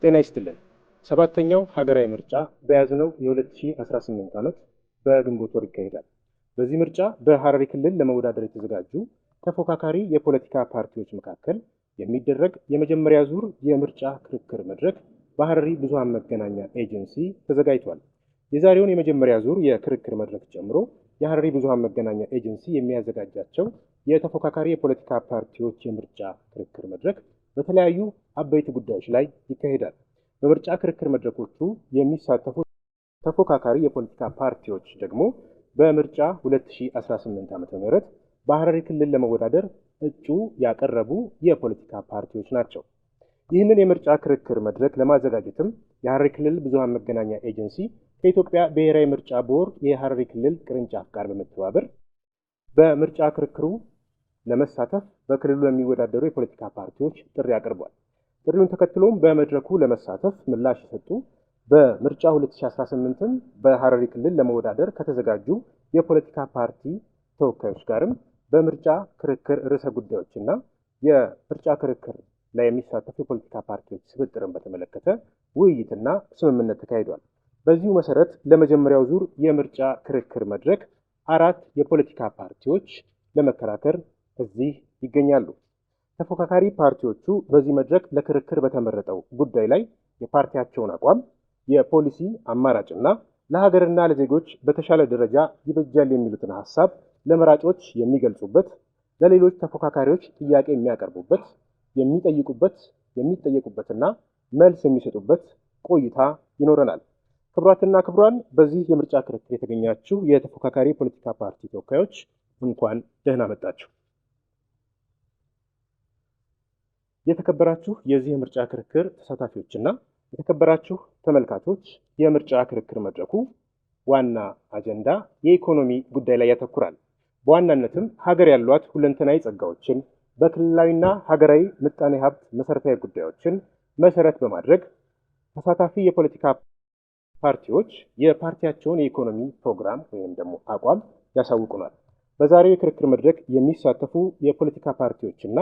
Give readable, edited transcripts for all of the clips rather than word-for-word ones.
ጤና ይስጥልን። ሰባተኛው ሀገራዊ ምርጫ በያዝነው የ2018 ዓመት በግንቦት ወር ይካሄዳል። በዚህ ምርጫ በሐረሪ ክልል ለመወዳደር የተዘጋጁ ተፎካካሪ የፖለቲካ ፓርቲዎች መካከል የሚደረግ የመጀመሪያ ዙር የምርጫ ክርክር መድረክ በሐረሪ ብዙሃን መገናኛ ኤጀንሲ ተዘጋጅቷል። የዛሬውን የመጀመሪያ ዙር የክርክር መድረክ ጨምሮ የሐረሪ ብዙሃን መገናኛ ኤጀንሲ የሚያዘጋጃቸው የተፎካካሪ የፖለቲካ ፓርቲዎች የምርጫ ክርክር መድረክ በተለያዩ አበይት ጉዳዮች ላይ ይካሄዳል። በምርጫ ክርክር መድረኮቹ የሚሳተፉ ተፎካካሪ የፖለቲካ ፓርቲዎች ደግሞ በምርጫ 2018 ዓ.ም በሐረሪ ክልል ለመወዳደር እጩ ያቀረቡ የፖለቲካ ፓርቲዎች ናቸው። ይህንን የምርጫ ክርክር መድረክ ለማዘጋጀትም የሐረሪ ክልል ብዙሃን መገናኛ ኤጀንሲ ከኢትዮጵያ ብሔራዊ ምርጫ ቦርድ የሐረሪ ክልል ቅርንጫፍ ጋር በመተባበር በምርጫ ክርክሩ ለመሳተፍ በክልሉ ለሚወዳደሩ የፖለቲካ ፓርቲዎች ጥሪ አቅርቧል። ጥሪውን ተከትሎም በመድረኩ ለመሳተፍ ምላሽ የሰጡ በምርጫ 2018ም በሐረሪ ክልል ለመወዳደር ከተዘጋጁ የፖለቲካ ፓርቲ ተወካዮች ጋርም በምርጫ ክርክር ርዕሰ ጉዳዮችና የምርጫ ክርክር ላይ የሚሳተፉ የፖለቲካ ፓርቲዎች ስብጥርን በተመለከተ ውይይትና ስምምነት ተካሂዷል። በዚሁ መሰረት ለመጀመሪያው ዙር የምርጫ ክርክር መድረክ 4 የፖለቲካ ፓርቲዎች ለመከራከር እዚህ ይገኛሉ። ተፎካካሪ ፓርቲዎቹ በዚህ መድረክ ለክርክር በተመረጠው ጉዳይ ላይ የፓርቲያቸውን አቋም፣ የፖሊሲ አማራጭና ለሀገርና ለዜጎች በተሻለ ደረጃ ይበጃል የሚሉትን ሀሳብ ለመራጮች የሚገልጹበት፣ ለሌሎች ተፎካካሪዎች ጥያቄ የሚያቀርቡበት፣ የሚጠየቁበትና መልስ የሚሰጡበት ቆይታ ይኖረናል። ክቡራትና ክቡራን፣ በዚህ የምርጫ ክርክር የተገኛችሁ የተፎካካሪ ፖለቲካ ፓርቲ ተወካዮች እንኳን ደህና መጣችሁ። የተከበራችሁ የዚህ የምርጫ ክርክር ተሳታፊዎችና የተከበራችሁ ተመልካቾች፣ የምርጫ ክርክር መድረኩ ዋና አጀንዳ የኢኮኖሚ ጉዳይ ላይ ያተኩራል። በዋናነትም ሀገር ያሏት ሁለንተናዊ ጸጋዎችን በክልላዊና ሀገራዊ ምጣኔ ሀብት መሰረታዊ ጉዳዮችን መሰረት በማድረግ ተሳታፊ የፖለቲካ ፓርቲዎች የፓርቲያቸውን የኢኮኖሚ ፕሮግራም ወይም ደግሞ አቋም ያሳውቁናል። በዛሬው የክርክር መድረክ የሚሳተፉ የፖለቲካ ፓርቲዎችና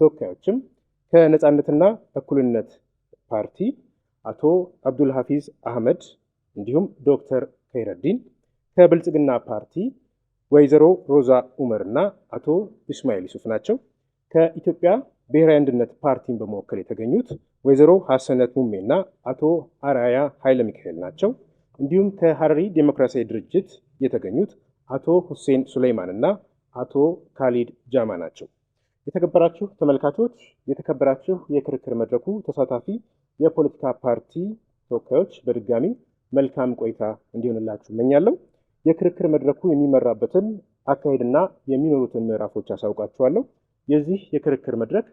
ተወካዮችም ከነጻነትና እኩልነት ፓርቲ አቶ አብዱል ሐፊዝ አህመድ እንዲሁም ዶክተር ከይረዲን፣ ከብልጽግና ፓርቲ ወይዘሮ ሮዛ ኡመርና አቶ ኢስማኤል ዩሱፍ ናቸው። ከኢትዮጵያ ብሔራዊ አንድነት ፓርቲን በመወከል የተገኙት ወይዘሮ ሐሰነት ሙሜና አቶ አርአያ ኃይለ ሚካኤል ናቸው። እንዲሁም ከሐረሪ ዴሞክራሲያዊ ድርጅት የተገኙት አቶ ሁሴን ሱሌይማንና አቶ ካሊድ ጃማ ናቸው። የተከበራችሁ ተመልካቾች፣ የተከበራችሁ የክርክር መድረኩ ተሳታፊ የፖለቲካ ፓርቲ ተወካዮች በድጋሚ መልካም ቆይታ እንዲሆንላችሁ እመኛለሁ። የክርክር መድረኩ የሚመራበትን አካሄድና የሚኖሩትን ምዕራፎች አሳውቃችኋለሁ። የዚህ የክርክር መድረክ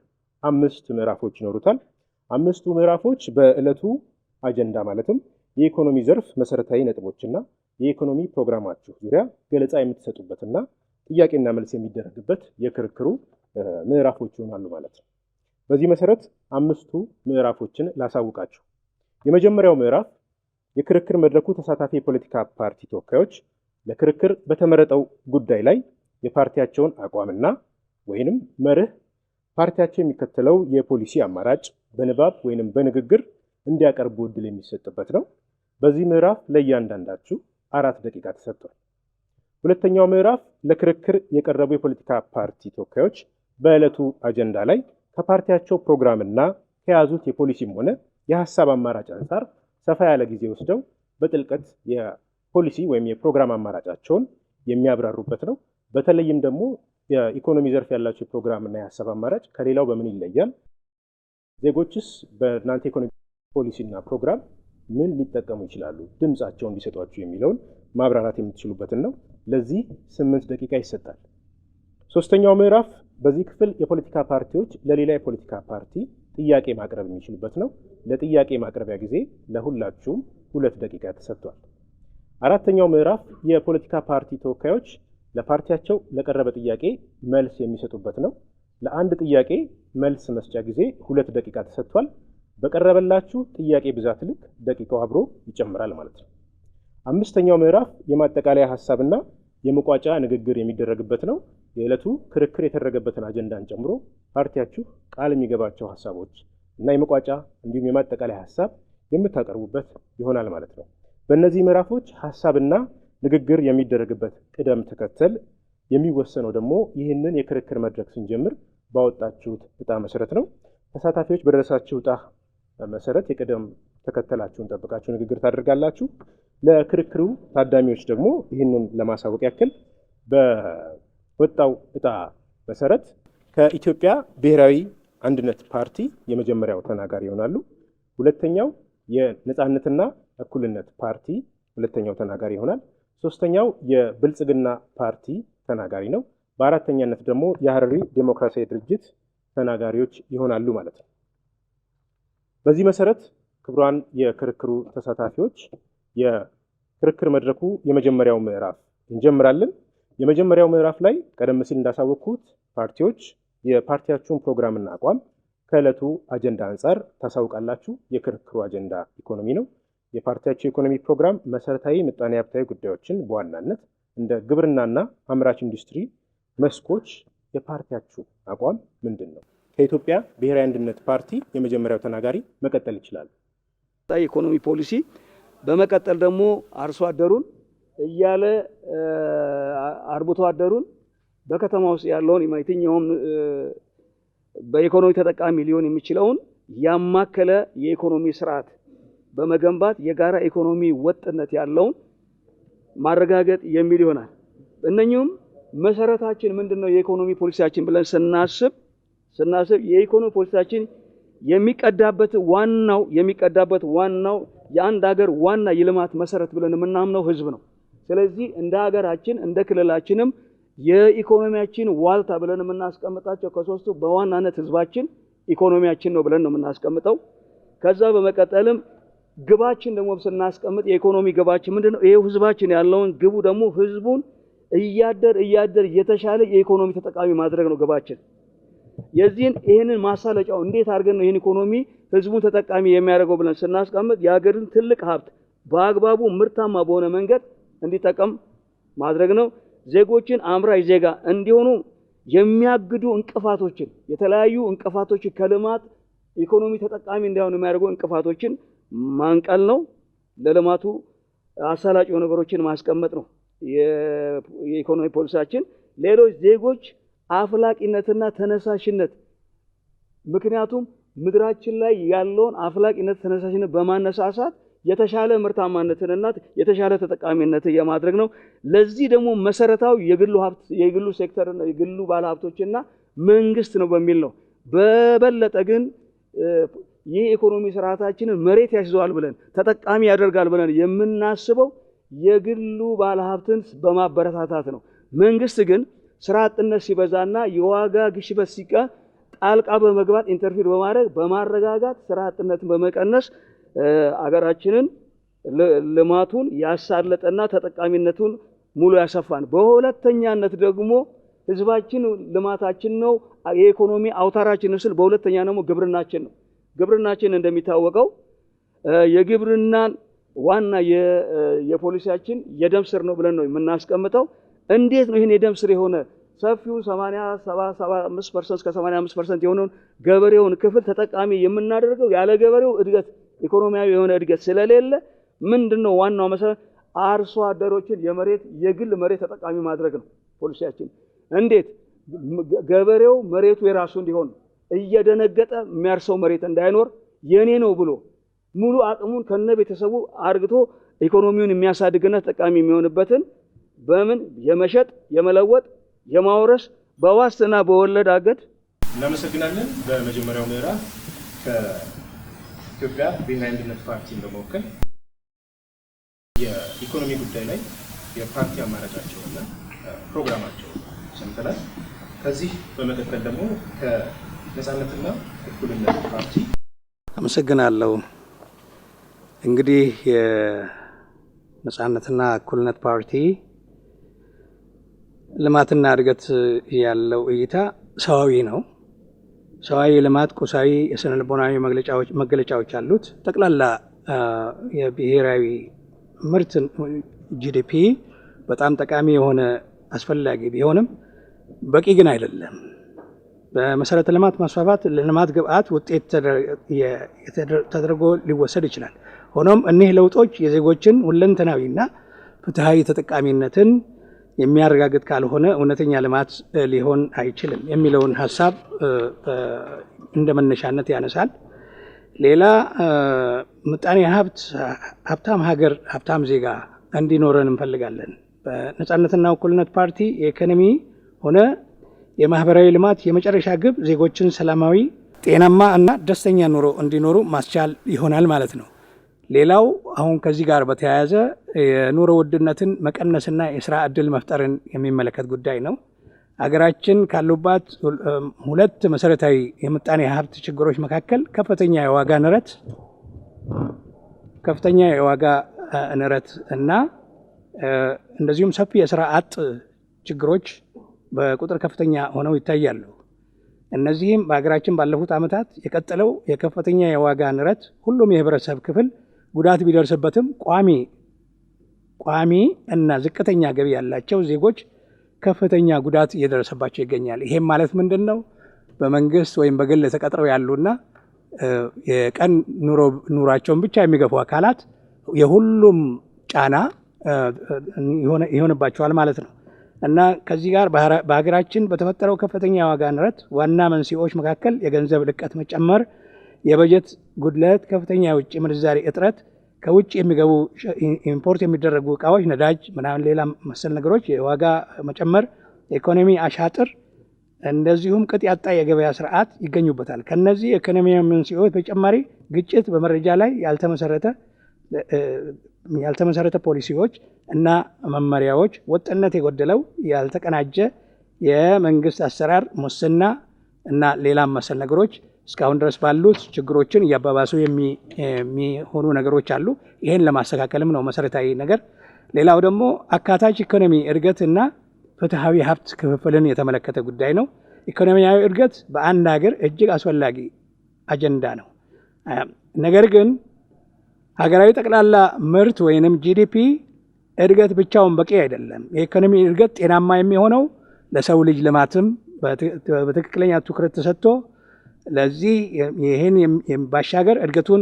5 ምዕራፎች ይኖሩታል። 5ቱ ምዕራፎች በዕለቱ አጀንዳ ማለትም የኢኮኖሚ ዘርፍ መሰረታዊ ነጥቦችና የኢኮኖሚ ፕሮግራማችሁ ዙሪያ ገለጻ የምትሰጡበትና ጥያቄና መልስ የሚደረግበት የክርክሩ ምዕራፎች ይሆናሉ ማለት ነው። በዚህ መሰረት 5ቱ ምዕራፎችን ላሳውቃችሁ። የመጀመሪያው ምዕራፍ የክርክር መድረኩ ተሳታፊ የፖለቲካ ፓርቲ ተወካዮች ለክርክር በተመረጠው ጉዳይ ላይ የፓርቲያቸውን አቋምና ወይንም መርህ፣ ፓርቲያቸው የሚከተለው የፖሊሲ አማራጭ በንባብ ወይንም በንግግር እንዲያቀርቡ እድል የሚሰጥበት ነው። በዚህ ምዕራፍ ለእያንዳንዳችሁ 4 ደቂቃ ተሰጥቷል። ሁለተኛው ምዕራፍ ለክርክር የቀረቡ የፖለቲካ ፓርቲ ተወካዮች በዕለቱ አጀንዳ ላይ ከፓርቲያቸው ፕሮግራምና ከያዙት የፖሊሲም ሆነ የሀሳብ አማራጭ አንጻር ሰፋ ያለ ጊዜ ወስደው በጥልቀት የፖሊሲ ወይም የፕሮግራም አማራጫቸውን የሚያብራሩበት ነው። በተለይም ደግሞ የኢኮኖሚ ዘርፍ ያላቸው የፕሮግራምና የሀሳብ አማራጭ ከሌላው በምን ይለያል፣ ዜጎችስ በእናንተ ኢኮኖሚ ፖሊሲና ፕሮግራም ምን ሊጠቀሙ ይችላሉ፣ ድምፃቸውን እንዲሰጧችሁ የሚለውን ማብራራት የምትችሉበትን ነው። ለዚህ 8 ደቂቃ ይሰጣል። ሶስተኛው ምዕራፍ በዚህ ክፍል የፖለቲካ ፓርቲዎች ለሌላ የፖለቲካ ፓርቲ ጥያቄ ማቅረብ የሚችሉበት ነው። ለጥያቄ ማቅረቢያ ጊዜ ለሁላችሁም 2 ደቂቃ ተሰጥቷል። አራተኛው ምዕራፍ የፖለቲካ ፓርቲ ተወካዮች ለፓርቲያቸው ለቀረበ ጥያቄ መልስ የሚሰጡበት ነው። ለአንድ ጥያቄ መልስ መስጫ ጊዜ 2 ደቂቃ ተሰጥቷል። በቀረበላችሁ ጥያቄ ብዛት ልክ ደቂቃው አብሮ ይጨምራል ማለት ነው። አምስተኛው ምዕራፍ የማጠቃለያ ሐሳብና የመቋጫ ንግግር የሚደረግበት ነው። የዕለቱ ክርክር የተደረገበትን አጀንዳን ጨምሮ ፓርቲያችሁ ቃል የሚገባቸው ሐሳቦች እና የመቋጫ እንዲሁም የማጠቃለያ ሐሳብ የምታቀርቡበት ይሆናል ማለት ነው። በእነዚህ ምዕራፎች ሐሳብና ንግግር የሚደረግበት ቅደም ተከተል የሚወሰነው ደግሞ ይህንን የክርክር መድረክ ስንጀምር ባወጣችሁት ዕጣ መሰረት ነው። ተሳታፊዎች በደረሳችሁ ዕጣ መሰረት የቅደም ተከተላችሁን ጠብቃችሁ ንግግር ታደርጋላችሁ። ለክርክሩ ታዳሚዎች ደግሞ ይህንን ለማሳወቅ ያክል በወጣው ዕጣ መሰረት ከኢትዮጵያ ብሔራዊ አንድነት ፓርቲ የመጀመሪያው ተናጋሪ ይሆናሉ። ሁለተኛው የነጻነትና እኩልነት ፓርቲ ሁለተኛው ተናጋሪ ይሆናል። ሶስተኛው የብልጽግና ፓርቲ ተናጋሪ ነው። በአራተኛነት ደግሞ የሐረሪ ዴሞክራሲያዊ ድርጅት ተናጋሪዎች ይሆናሉ ማለት ነው። በዚህ መሰረት ክቡራን የክርክሩ ተሳታፊዎች የክርክር መድረኩ የመጀመሪያው ምዕራፍ እንጀምራለን። የመጀመሪያው ምዕራፍ ላይ ቀደም ሲል እንዳሳወቅኩት ፓርቲዎች የፓርቲያችሁን ፕሮግራምና አቋም ከዕለቱ አጀንዳ አንጻር ታሳውቃላችሁ። የክርክሩ አጀንዳ ኢኮኖሚ ነው። የፓርቲያችሁ የኢኮኖሚ ፕሮግራም መሰረታዊ ምጣኔ ሀብታዊ ጉዳዮችን በዋናነት እንደ ግብርናና አምራች ኢንዱስትሪ መስኮች የፓርቲያችሁ አቋም ምንድን ነው? ከኢትዮጵያ ብሔራዊ አንድነት ፓርቲ የመጀመሪያው ተናጋሪ መቀጠል ይችላል። ኢኮኖሚ ፖሊሲ በመቀጠል ደግሞ አርሶ አደሩን እያለ አርብቶ አደሩን በከተማ ውስጥ ያለውን የማይተኛውም በኢኮኖሚ ተጠቃሚ ሊሆን የሚችለውን ያማከለ የኢኮኖሚ ስርዓት በመገንባት የጋራ ኢኮኖሚ ወጥነት ያለውን ማረጋገጥ የሚል ይሆናል። እነኚህም መሰረታችን ምንድነው? የኢኮኖሚ ፖሊሲያችን ብለን ስናስብ የኢኮኖሚ ፖሊሲያችን የሚቀዳበት ዋናው የአንድ ሀገር ዋና የልማት መሰረት ብለን የምናምነው ህዝብ ነው። ስለዚህ እንደ ሀገራችን እንደ ክልላችንም የኢኮኖሚያችን ዋልታ ብለን የምናስቀምጣቸው ከሶስቱ በዋናነት ህዝባችን ኢኮኖሚያችን ነው ብለን ነው የምናስቀምጠው። ከዛ በመቀጠልም ግባችን ደግሞ ስናስቀምጥ የኢኮኖሚ ግባችን ምንድነው? ይሄው ህዝባችን ያለውን ግቡ ደግሞ ህዝቡን እያደር የተሻለ የኢኮኖሚ ተጠቃሚ ማድረግ ነው ግባችን። ይህንን ማሳለጫው እንዴት አድርገን ነው ይህን ኢኮኖሚ ህዝቡን ተጠቃሚ የሚያደርገው ብለን ስናስቀምጥ የሀገርን ትልቅ ሀብት በአግባቡ ምርታማ በሆነ መንገድ እንዲጠቀም ማድረግ ነው። ዜጎችን አምራች ዜጋ እንዲሆኑ የሚያግዱ እንቅፋቶችን የተለያዩ እንቅፋቶችን ከልማት ኢኮኖሚ ተጠቃሚ እንዳይሆኑ የሚያደርጉ እንቅፋቶችን ማንቀል ነው። ለልማቱ አሳላጭ ነገሮችን ማስቀመጥ ነው የኢኮኖሚ ፖሊሲያችን። ሌሎች ዜጎች አፍላቂነትና ተነሳሽነት ምክንያቱም ምድራችን ላይ ያለውን አፍላቂነት ተነሳሽነት በማነሳሳት የተሻለ ምርታማነትንና የተሻለ ተጠቃሚነትን የማድረግ ነው። ለዚህ ደግሞ መሰረታዊ የግሉ ሴክተርና የግሉ ባለሀብቶችና መንግስት ነው በሚል ነው። በበለጠ ግን ይህ ኢኮኖሚ ስርዓታችንን መሬት ያስይዘዋል ብለን ተጠቃሚ ያደርጋል ብለን የምናስበው የግሉ ባለሀብትን በማበረታታት ነው። መንግስት ግን ስራ አጥነት ሲበዛና የዋጋ ግሽበት ሲቃ ጣልቃ በመግባት ኢንተርፊር በማድረግ በማረጋጋት ስራ አጥነትን በመቀነስ አገራችንን ልማቱን ያሳለጠና ተጠቃሚነቱን ሙሉ ያሰፋን። በሁለተኛነት ደግሞ ህዝባችን ልማታችን ነው የኢኮኖሚ አውታራችን ስል በሁለተኛ ደግሞ ግብርናችን ነው። ግብርናችን እንደሚታወቀው የግብርናን ዋና የፖሊሲያችን የደም ስር ነው ብለን ነው የምናስቀምጠው። እንዴት ነው ይሄን የደም ስር የሆነ ሰፊው 87% እስከ 85% የሆነውን ገበሬውን ክፍል ተጠቃሚ የምናደርገው? ያለ ገበሬው እድገት ኢኮኖሚያዊ የሆነ እድገት ስለሌለ ምንድነው ዋናው መሰረት አርሶ አደሮችን የግል መሬት ተጠቃሚ ማድረግ ነው ፖሊሲያችን። እንዴት ገበሬው መሬቱ የራሱ እንዲሆን እየደነገጠ የሚያርሰው መሬት እንዳይኖር የኔ ነው ብሎ ሙሉ አቅሙን ከነ ቤተሰቡ አርግቶ ኢኮኖሚውን የሚያሳድግና ተጠቃሚ የሚሆንበትን በምን የመሸጥ የመለወጥ የማውረስ በዋስትና በወለድ አገድ። እናመሰግናለን። በመጀመሪያው ምዕራፍ ከኢትዮጵያ ብሔራዊ አንድነት ፓርቲን በመወከል የኢኮኖሚ ጉዳይ ላይ የፓርቲ አማራጫቸውና ፕሮግራማቸው ሰምተናል። ከዚህ በመቀጠል ደግሞ ከነጻነትና እኩልነት ፓርቲ አመሰግናለሁ። እንግዲህ የነጻነትና እኩልነት ፓርቲ ልማትና እድገት ያለው እይታ ሰዋዊ ነው። ሰዋዊ ልማት ቁሳዊ የስነ ልቦናዊ መገለጫዎች አሉት። ጠቅላላ የብሔራዊ ምርት ጂዲፒ በጣም ጠቃሚ የሆነ አስፈላጊ ቢሆንም በቂ ግን አይደለም። በመሰረተ ልማት ማስፋፋት ለልማት ግብዓት ውጤት ተደርጎ ሊወሰድ ይችላል። ሆኖም እኒህ ለውጦች የዜጎችን ሁለንተናዊና ፍትሃዊ ተጠቃሚነትን የሚያረጋግጥ ካልሆነ እውነተኛ ልማት ሊሆን አይችልም የሚለውን ሀሳብ እንደ መነሻነት ያነሳል። ሌላ ምጣኔ ሀብታም ሀገር ሀብታም ዜጋ እንዲኖረን እንፈልጋለን። በነጻነትና እኩልነት ፓርቲ የኢኮኖሚ ሆነ የማህበራዊ ልማት የመጨረሻ ግብ ዜጎችን ሰላማዊ፣ ጤናማ እና ደስተኛ ኑሮ እንዲኖሩ ማስቻል ይሆናል ማለት ነው። ሌላው አሁን ከዚህ ጋር በተያያዘ የኑሮ ውድነትን መቀነስና የስራ ዕድል መፍጠርን የሚመለከት ጉዳይ ነው። ሀገራችን ካሉባት ሁለት መሰረታዊ የምጣኔ ሀብት ችግሮች መካከል ከፍተኛ የዋጋ ንረት እና እንደዚሁም ሰፊ የስራ አጥ ችግሮች በቁጥር ከፍተኛ ሆነው ይታያሉ። እነዚህም በሀገራችን ባለፉት ዓመታት የቀጠለው የከፍተኛ የዋጋ ንረት ሁሉም የህብረተሰብ ክፍል ጉዳት ቢደርስበትም ቋሚ እና ዝቅተኛ ገቢ ያላቸው ዜጎች ከፍተኛ ጉዳት እየደረሰባቸው ይገኛል። ይሄም ማለት ምንድን ነው? በመንግስት ወይም በግል ተቀጥረው ያሉና የቀን ኑሯቸውን ብቻ የሚገፉ አካላት የሁሉም ጫና ይሆንባቸዋል ማለት ነው እና ከዚህ ጋር በሀገራችን በተፈጠረው ከፍተኛ የዋጋ ንረት ዋና መንስኤዎች መካከል የገንዘብ ልቀት መጨመር፣ የበጀት ጉድለት፣ ከፍተኛ የውጭ ምንዛሪ እጥረት፣ ከውጭ የሚገቡ ኢምፖርት የሚደረጉ እቃዎች፣ ነዳጅ ምናምን ሌላ መሰል ነገሮች የዋጋ መጨመር፣ የኢኮኖሚ አሻጥር እንደዚሁም ቅጥ ያጣ የገበያ ስርዓት ይገኙበታል። ከነዚህ የኢኮኖሚያዊ መንስኤዎች በተጨማሪ ግጭት፣ በመረጃ ላይ ያልተመሰረተ ፖሊሲዎች እና መመሪያዎች፣ ወጥነት የጎደለው ያልተቀናጀ የመንግስት አሰራር፣ ሙስና እና ሌላም መሰል ነገሮች እስካሁን ድረስ ባሉት ችግሮችን እያባባሱ የሚሆኑ ነገሮች አሉ። ይሄን ለማስተካከልም ነው መሰረታዊ ነገር። ሌላው ደግሞ አካታች ኢኮኖሚ እድገትና ፍትሃዊ ሀብት ክፍፍልን የተመለከተ ጉዳይ ነው። ኢኮኖሚያዊ እድገት በአንድ ሀገር እጅግ አስፈላጊ አጀንዳ ነው። ነገር ግን ሀገራዊ ጠቅላላ ምርት ወይንም ጂዲፒ እድገት ብቻውን በቂ አይደለም። የኢኮኖሚ እድገት ጤናማ የሚሆነው ለሰው ልጅ ልማትም በትክክለኛ ትኩረት ተሰጥቶ ለዚህ ይህን ባሻገር እድገቱን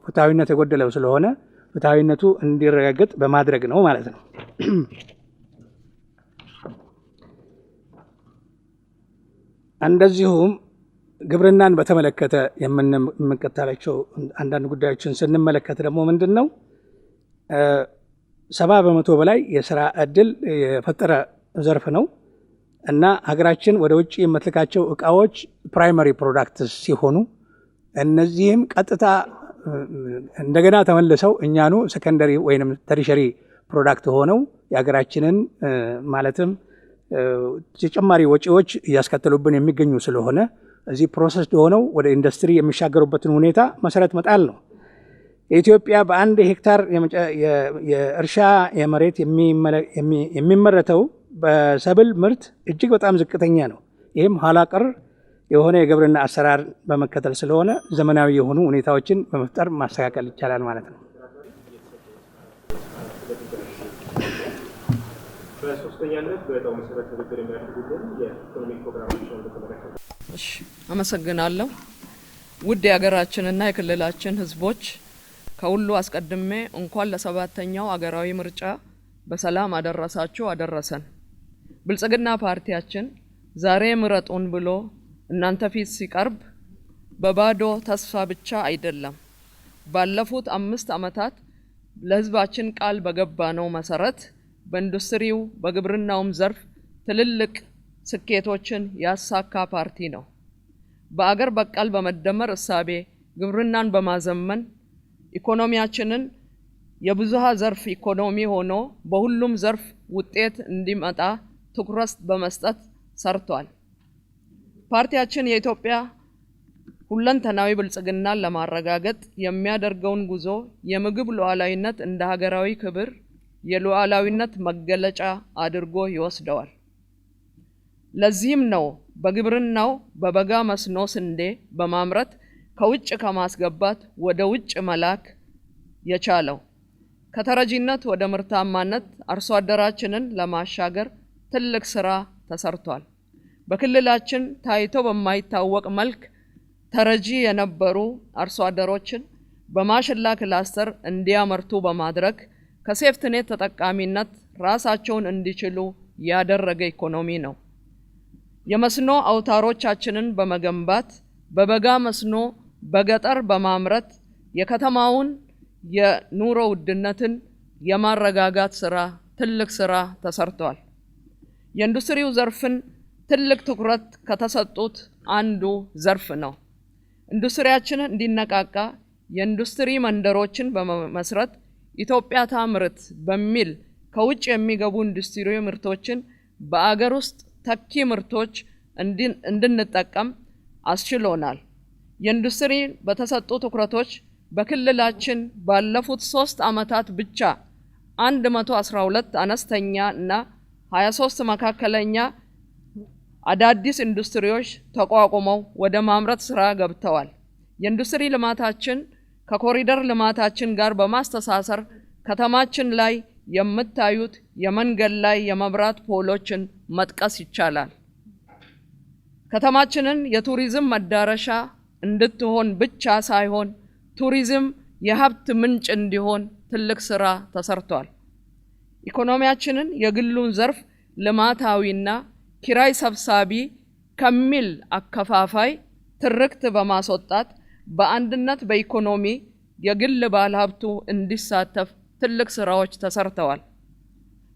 ፍትሃዊነት የጎደለው ስለሆነ ፍትሃዊነቱ እንዲረጋገጥ በማድረግ ነው ማለት ነው። እንደዚሁም ግብርናን በተመለከተ የምንከተላቸው አንዳንድ ጉዳዮችን ስንመለከት ደግሞ ምንድን ነው 70% በላይ የስራ ዕድል የፈጠረ ዘርፍ ነው እና ሀገራችን ወደ ውጭ የምትልካቸው እቃዎች ፕራይመሪ ፕሮዳክትስ ሲሆኑ እነዚህም ቀጥታ እንደገና ተመልሰው እኛኑ ሰከንደሪ ወይንም ተርሸሪ ፕሮዳክት ሆነው የሀገራችንን ማለትም ተጨማሪ ወጪዎች እያስከተሉብን የሚገኙ ስለሆነ እዚህ ፕሮሰስ ሆነው ወደ ኢንዱስትሪ የሚሻገሩበትን ሁኔታ መሰረት መጣል ነው። ኢትዮጵያ በአንድ ሄክታር የእርሻ የመሬት የሚመረተው በሰብል ምርት እጅግ በጣም ዝቅተኛ ነው። ይህም ኋላ ቀር የሆነ የግብርና አሰራር በመከተል ስለሆነ ዘመናዊ የሆኑ ሁኔታዎችን በመፍጠር ማስተካከል ይቻላል ማለት ነው። በሶስተኛነት በዕጣው መሰረት ትብብር የሚያደርጉልን የኢኮኖሚ ፕሮግራማቸውን በተመለከተ አመሰግናለሁ። ውድ የሀገራችንና የክልላችን ህዝቦች ከሁሉ አስቀድሜ እንኳን ለ7ኛው አገራዊ ምርጫ በሰላም አደረሳችሁ አደረሰን። ብልጽግና ፓርቲያችን ዛሬ ምረጡን ብሎ እናንተ ፊት ሲቀርብ በባዶ ተስፋ ብቻ አይደለም። ባለፉት 5 ዓመታት ለህዝባችን ቃል በገባነው መሰረት በኢንዱስትሪው በግብርናውም ዘርፍ ትልልቅ ስኬቶችን ያሳካ ፓርቲ ነው። በአገር በቀል በመደመር እሳቤ ግብርናን በማዘመን ኢኮኖሚያችንን የብዙሃ ዘርፍ ኢኮኖሚ ሆኖ በሁሉም ዘርፍ ውጤት እንዲመጣ ትኩረት በመስጠት ሰርቷል። ፓርቲያችን የኢትዮጵያ ሁለንተናዊ ብልጽግናን ለማረጋገጥ የሚያደርገውን ጉዞ የምግብ ሉዓላዊነት እንደ ሀገራዊ ክብር የሉዓላዊነት መገለጫ አድርጎ ይወስደዋል። ለዚህም ነው በግብርናው በበጋ መስኖ ስንዴ በማምረት ከውጭ ከማስገባት ወደ ውጭ መላክ የቻለው። ከተረጂነት ወደ ምርታማነት አርሶ አደራችንን ለማሻገር ትልቅ ስራ ተሰርቷል። በክልላችን ታይቶ በማይታወቅ መልክ ተረጂ የነበሩ አርሶ አደሮችን በማሽላ ክላስተር እንዲያመርቱ በማድረግ ከሴፍትኔት ተጠቃሚነት ራሳቸውን እንዲችሉ ያደረገ ኢኮኖሚ ነው። የመስኖ አውታሮቻችንን በመገንባት በበጋ መስኖ በገጠር በማምረት የከተማውን የኑሮ ውድነትን የማረጋጋት ስራ ትልቅ ስራ ተሰርቷል። የኢንዱስትሪው ዘርፍን ትልቅ ትኩረት ከተሰጡት አንዱ ዘርፍ ነው። ኢንዱስትሪያችን እንዲነቃቃ የኢንዱስትሪ መንደሮችን በመመስረት ኢትዮጵያ ታምርት በሚል ከውጭ የሚገቡ ኢንዱስትሪ ምርቶችን በአገር ውስጥ ተኪ ምርቶች እንድንጠቀም አስችሎናል። የኢንዱስትሪ በተሰጡ ትኩረቶች በክልላችን ባለፉት 3 ዓመታት ብቻ 112 አነስተኛ እና 23 መካከለኛ አዳዲስ ኢንዱስትሪዎች ተቋቁመው ወደ ማምረት ስራ ገብተዋል። የኢንዱስትሪ ልማታችን ከኮሪደር ልማታችን ጋር በማስተሳሰር ከተማችን ላይ የምታዩት የመንገድ ላይ የመብራት ፖሎችን መጥቀስ ይቻላል። ከተማችንን የቱሪዝም መዳረሻ እንድትሆን ብቻ ሳይሆን ቱሪዝም የሀብት ምንጭ እንዲሆን ትልቅ ስራ ተሰርቷል። ኢኮኖሚያችንን የግሉን ዘርፍ ልማታዊና ኪራይ ሰብሳቢ ከሚል አከፋፋይ ትርክት በማስወጣት በአንድነት በኢኮኖሚ የግል ባለሀብቱ እንዲሳተፍ ትልቅ ስራዎች ተሰርተዋል።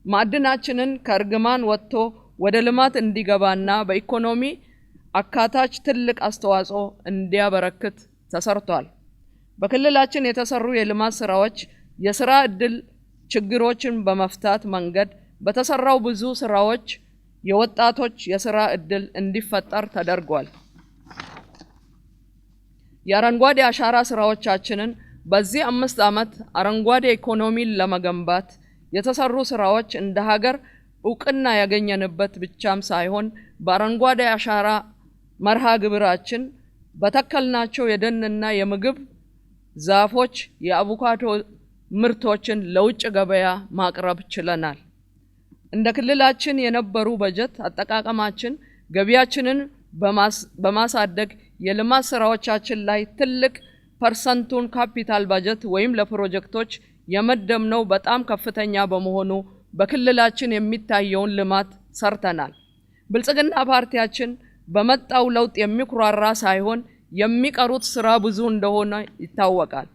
ማዕድናችንን ከእርግማን ወጥቶ ወደ ልማት እንዲገባና በኢኮኖሚ አካታች ትልቅ አስተዋጽኦ እንዲያበረክት ተሰርቷል። በክልላችን የተሰሩ የልማት ስራዎች የስራ ዕድል ችግሮችን በመፍታት መንገድ በተሰራው ብዙ ስራዎች የወጣቶች የስራ ዕድል እንዲፈጠር ተደርጓል። የአረንጓዴ አሻራ ስራዎቻችንን በዚህ 5 ዓመት አረንጓዴ ኢኮኖሚን ለመገንባት የተሰሩ ስራዎች እንደ ሀገር እውቅና ያገኘንበት ብቻም ሳይሆን በአረንጓዴ አሻራ መርሃ ግብራችን በተከልናቸው የደንና የምግብ ዛፎች የአቮካዶ ምርቶችን ለውጭ ገበያ ማቅረብ ችለናል። እንደ ክልላችን የነበሩ በጀት አጠቃቀማችን ገቢያችንን በማሳደግ የልማት ስራዎቻችን ላይ ትልቅ ፐርሰንቱን ካፒታል በጀት ወይም ለፕሮጀክቶች የመደብነው በጣም ከፍተኛ በመሆኑ በክልላችን የሚታየውን ልማት ሰርተናል። ብልጽግና ፓርቲያችን በመጣው ለውጥ የሚኩራራ ሳይሆን የሚቀሩት ስራ ብዙ እንደሆነ ይታወቃል።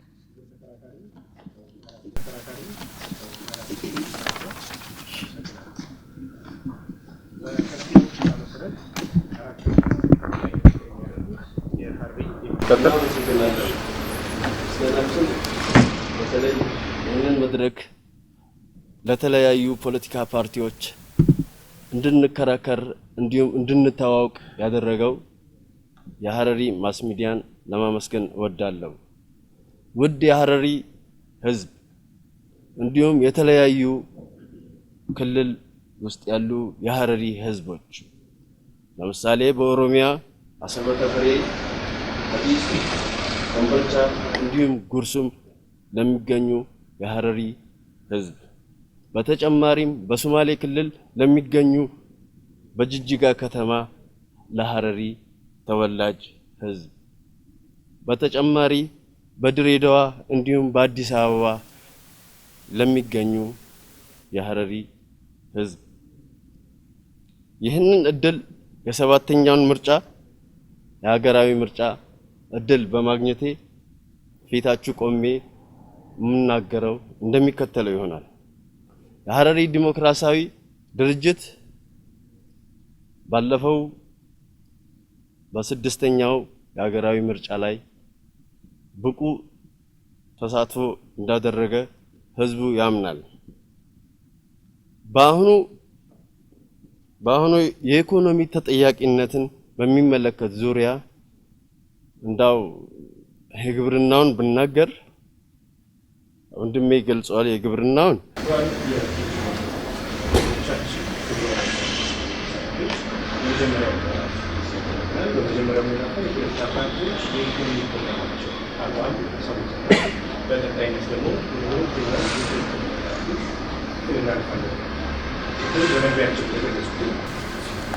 በተለይ ይህንን መድረክ ለተለያዩ ፖለቲካ ፓርቲዎች እንድንከራከር እንዲሁም እንድንተዋወቅ ያደረገው የሀረሪ ማስ ሚዲያን ለማመስገን እወዳለሁ። ውድ የሀረሪ ህዝብ እንዲሁም የተለያዩ ክልል ውስጥ ያሉ የሀረሪ ህዝቦች ለምሳሌ በኦሮሚያ አሰበ ተፈሪ፣ ሀዲስ፣ ኮምቦልቻ እንዲሁም ጉርሱም ለሚገኙ የሀረሪ ህዝብ በተጨማሪም በሶማሌ ክልል ለሚገኙ በጅጅጋ ከተማ ለሀረሪ ተወላጅ ህዝብ በተጨማሪ በድሬዳዋ እንዲሁም በአዲስ አበባ ለሚገኙ የሀረሪ ህዝብ ይህንን እድል የሰባተኛውን ምርጫ የሀገራዊ ምርጫ እድል በማግኘቴ ፊታችሁ ቆሜ የምናገረው እንደሚከተለው ይሆናል። የሀረሪ ዲሞክራሲያዊ ድርጅት ባለፈው በስድስተኛው የሀገራዊ ምርጫ ላይ ብቁ ተሳትፎ እንዳደረገ ህዝቡ ያምናል። በአሁኑ የኢኮኖሚ ተጠያቂነትን በሚመለከት ዙሪያ እንዳው የግብርናውን ብናገር ወንድሜ ገልጿል። የግብርናውን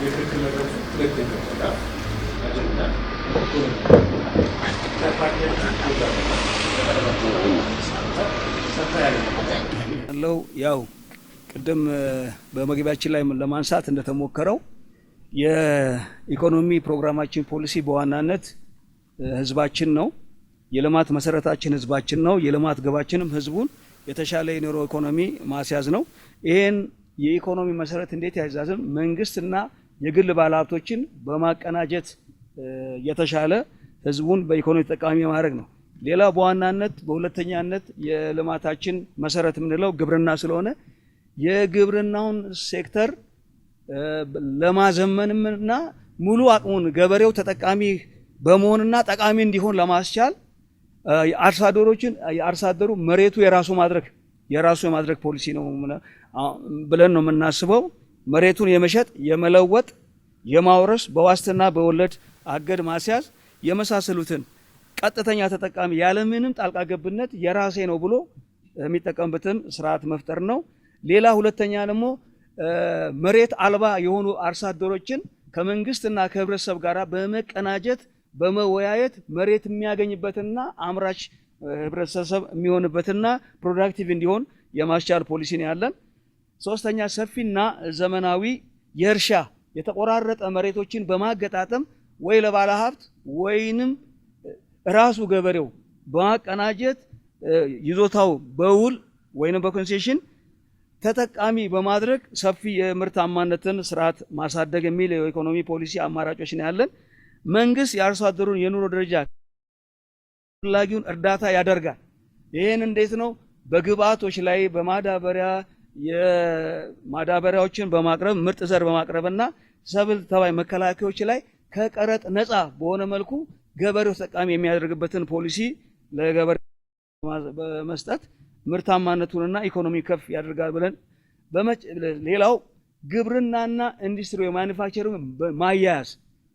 የክርክር መድረኩ ሁለተኛው ምዕራፍ አጀንዳ ያለው ያው ቅድም በመግቢያችን ላይ ለማንሳት እንደተሞከረው የኢኮኖሚ ፕሮግራማችን ፖሊሲ በዋናነት ህዝባችን ነው። የልማት መሰረታችን ህዝባችን ነው። የልማት ግባችንም ህዝቡን የተሻለ የኑሮ ኢኮኖሚ ማስያዝ ነው። ይሄን የኢኮኖሚ መሰረት እንዴት ያይዛዝም መንግስትና የግል ባለሀብቶችን በማቀናጀት የተሻለ ህዝቡን በኢኮኖሚ ተጠቃሚ ማድረግ ነው። ሌላ በዋናነት በሁለተኛነት የልማታችን መሰረት የምንለው ግብርና ስለሆነ የግብርናውን ሴክተር ለማዘመንና ሙሉ አቅሙን ገበሬው ተጠቃሚ በመሆንና ጠቃሚ እንዲሆን ለማስቻል የአርሶ አደሩ መሬቱ የራሱ የማድረግ ፖሊሲ ነው ብለን ነው የምናስበው። መሬቱን የመሸጥ የመለወጥ የማውረስ በዋስትና በወለድ አገድ ማስያዝ የመሳሰሉትን ቀጥተኛ ተጠቃሚ ያለምንም ጣልቃ ገብነት የራሴ ነው ብሎ የሚጠቀምበትን ስርዓት መፍጠር ነው። ሌላ ሁለተኛ ደግሞ መሬት አልባ የሆኑ አርሶ አደሮችን ከመንግስትና ከህብረተሰብ ጋር በመቀናጀት በመወያየት መሬት የሚያገኝበትና አምራች ህብረተሰብ የሚሆንበትና ፕሮዳክቲቭ እንዲሆን የማስቻል ፖሊሲ ነው ያለን። ሶስተኛ ሰፊና ዘመናዊ የእርሻ የተቆራረጠ መሬቶችን በማገጣጠም ወይ ለባለ ሀብት ወይንም ራሱ ገበሬው በማቀናጀት ይዞታው በውል ወይንም በኮንሴሽን ተጠቃሚ በማድረግ ሰፊ የምርታማነትን ስርዓት ማሳደግ የሚል የኢኮኖሚ ፖሊሲ አማራጮች ነው ያለን። መንግስት የአርሶ አደሩን የኑሮ ደረጃ ፍላጊውን እርዳታ ያደርጋል። ይሄን እንዴት ነው? በግብአቶች ላይ በማዳበሪያ የማዳበሪያዎችን በማቅረብ ምርጥ ዘር በማቅረብና ሰብል ተባይ መከላከያዎች ላይ ከቀረጥ ነፃ በሆነ መልኩ ገበሬው ተጠቃሚ የሚያደርግበትን ፖሊሲ ለገበሬው በመስጠት ምርታማነቱንና ኢኮኖሚ ከፍ ያደርጋል ብለን ሌላው ግብርናና ኢንዱስትሪ ማኒፋክቸሪንግ ማያያዝ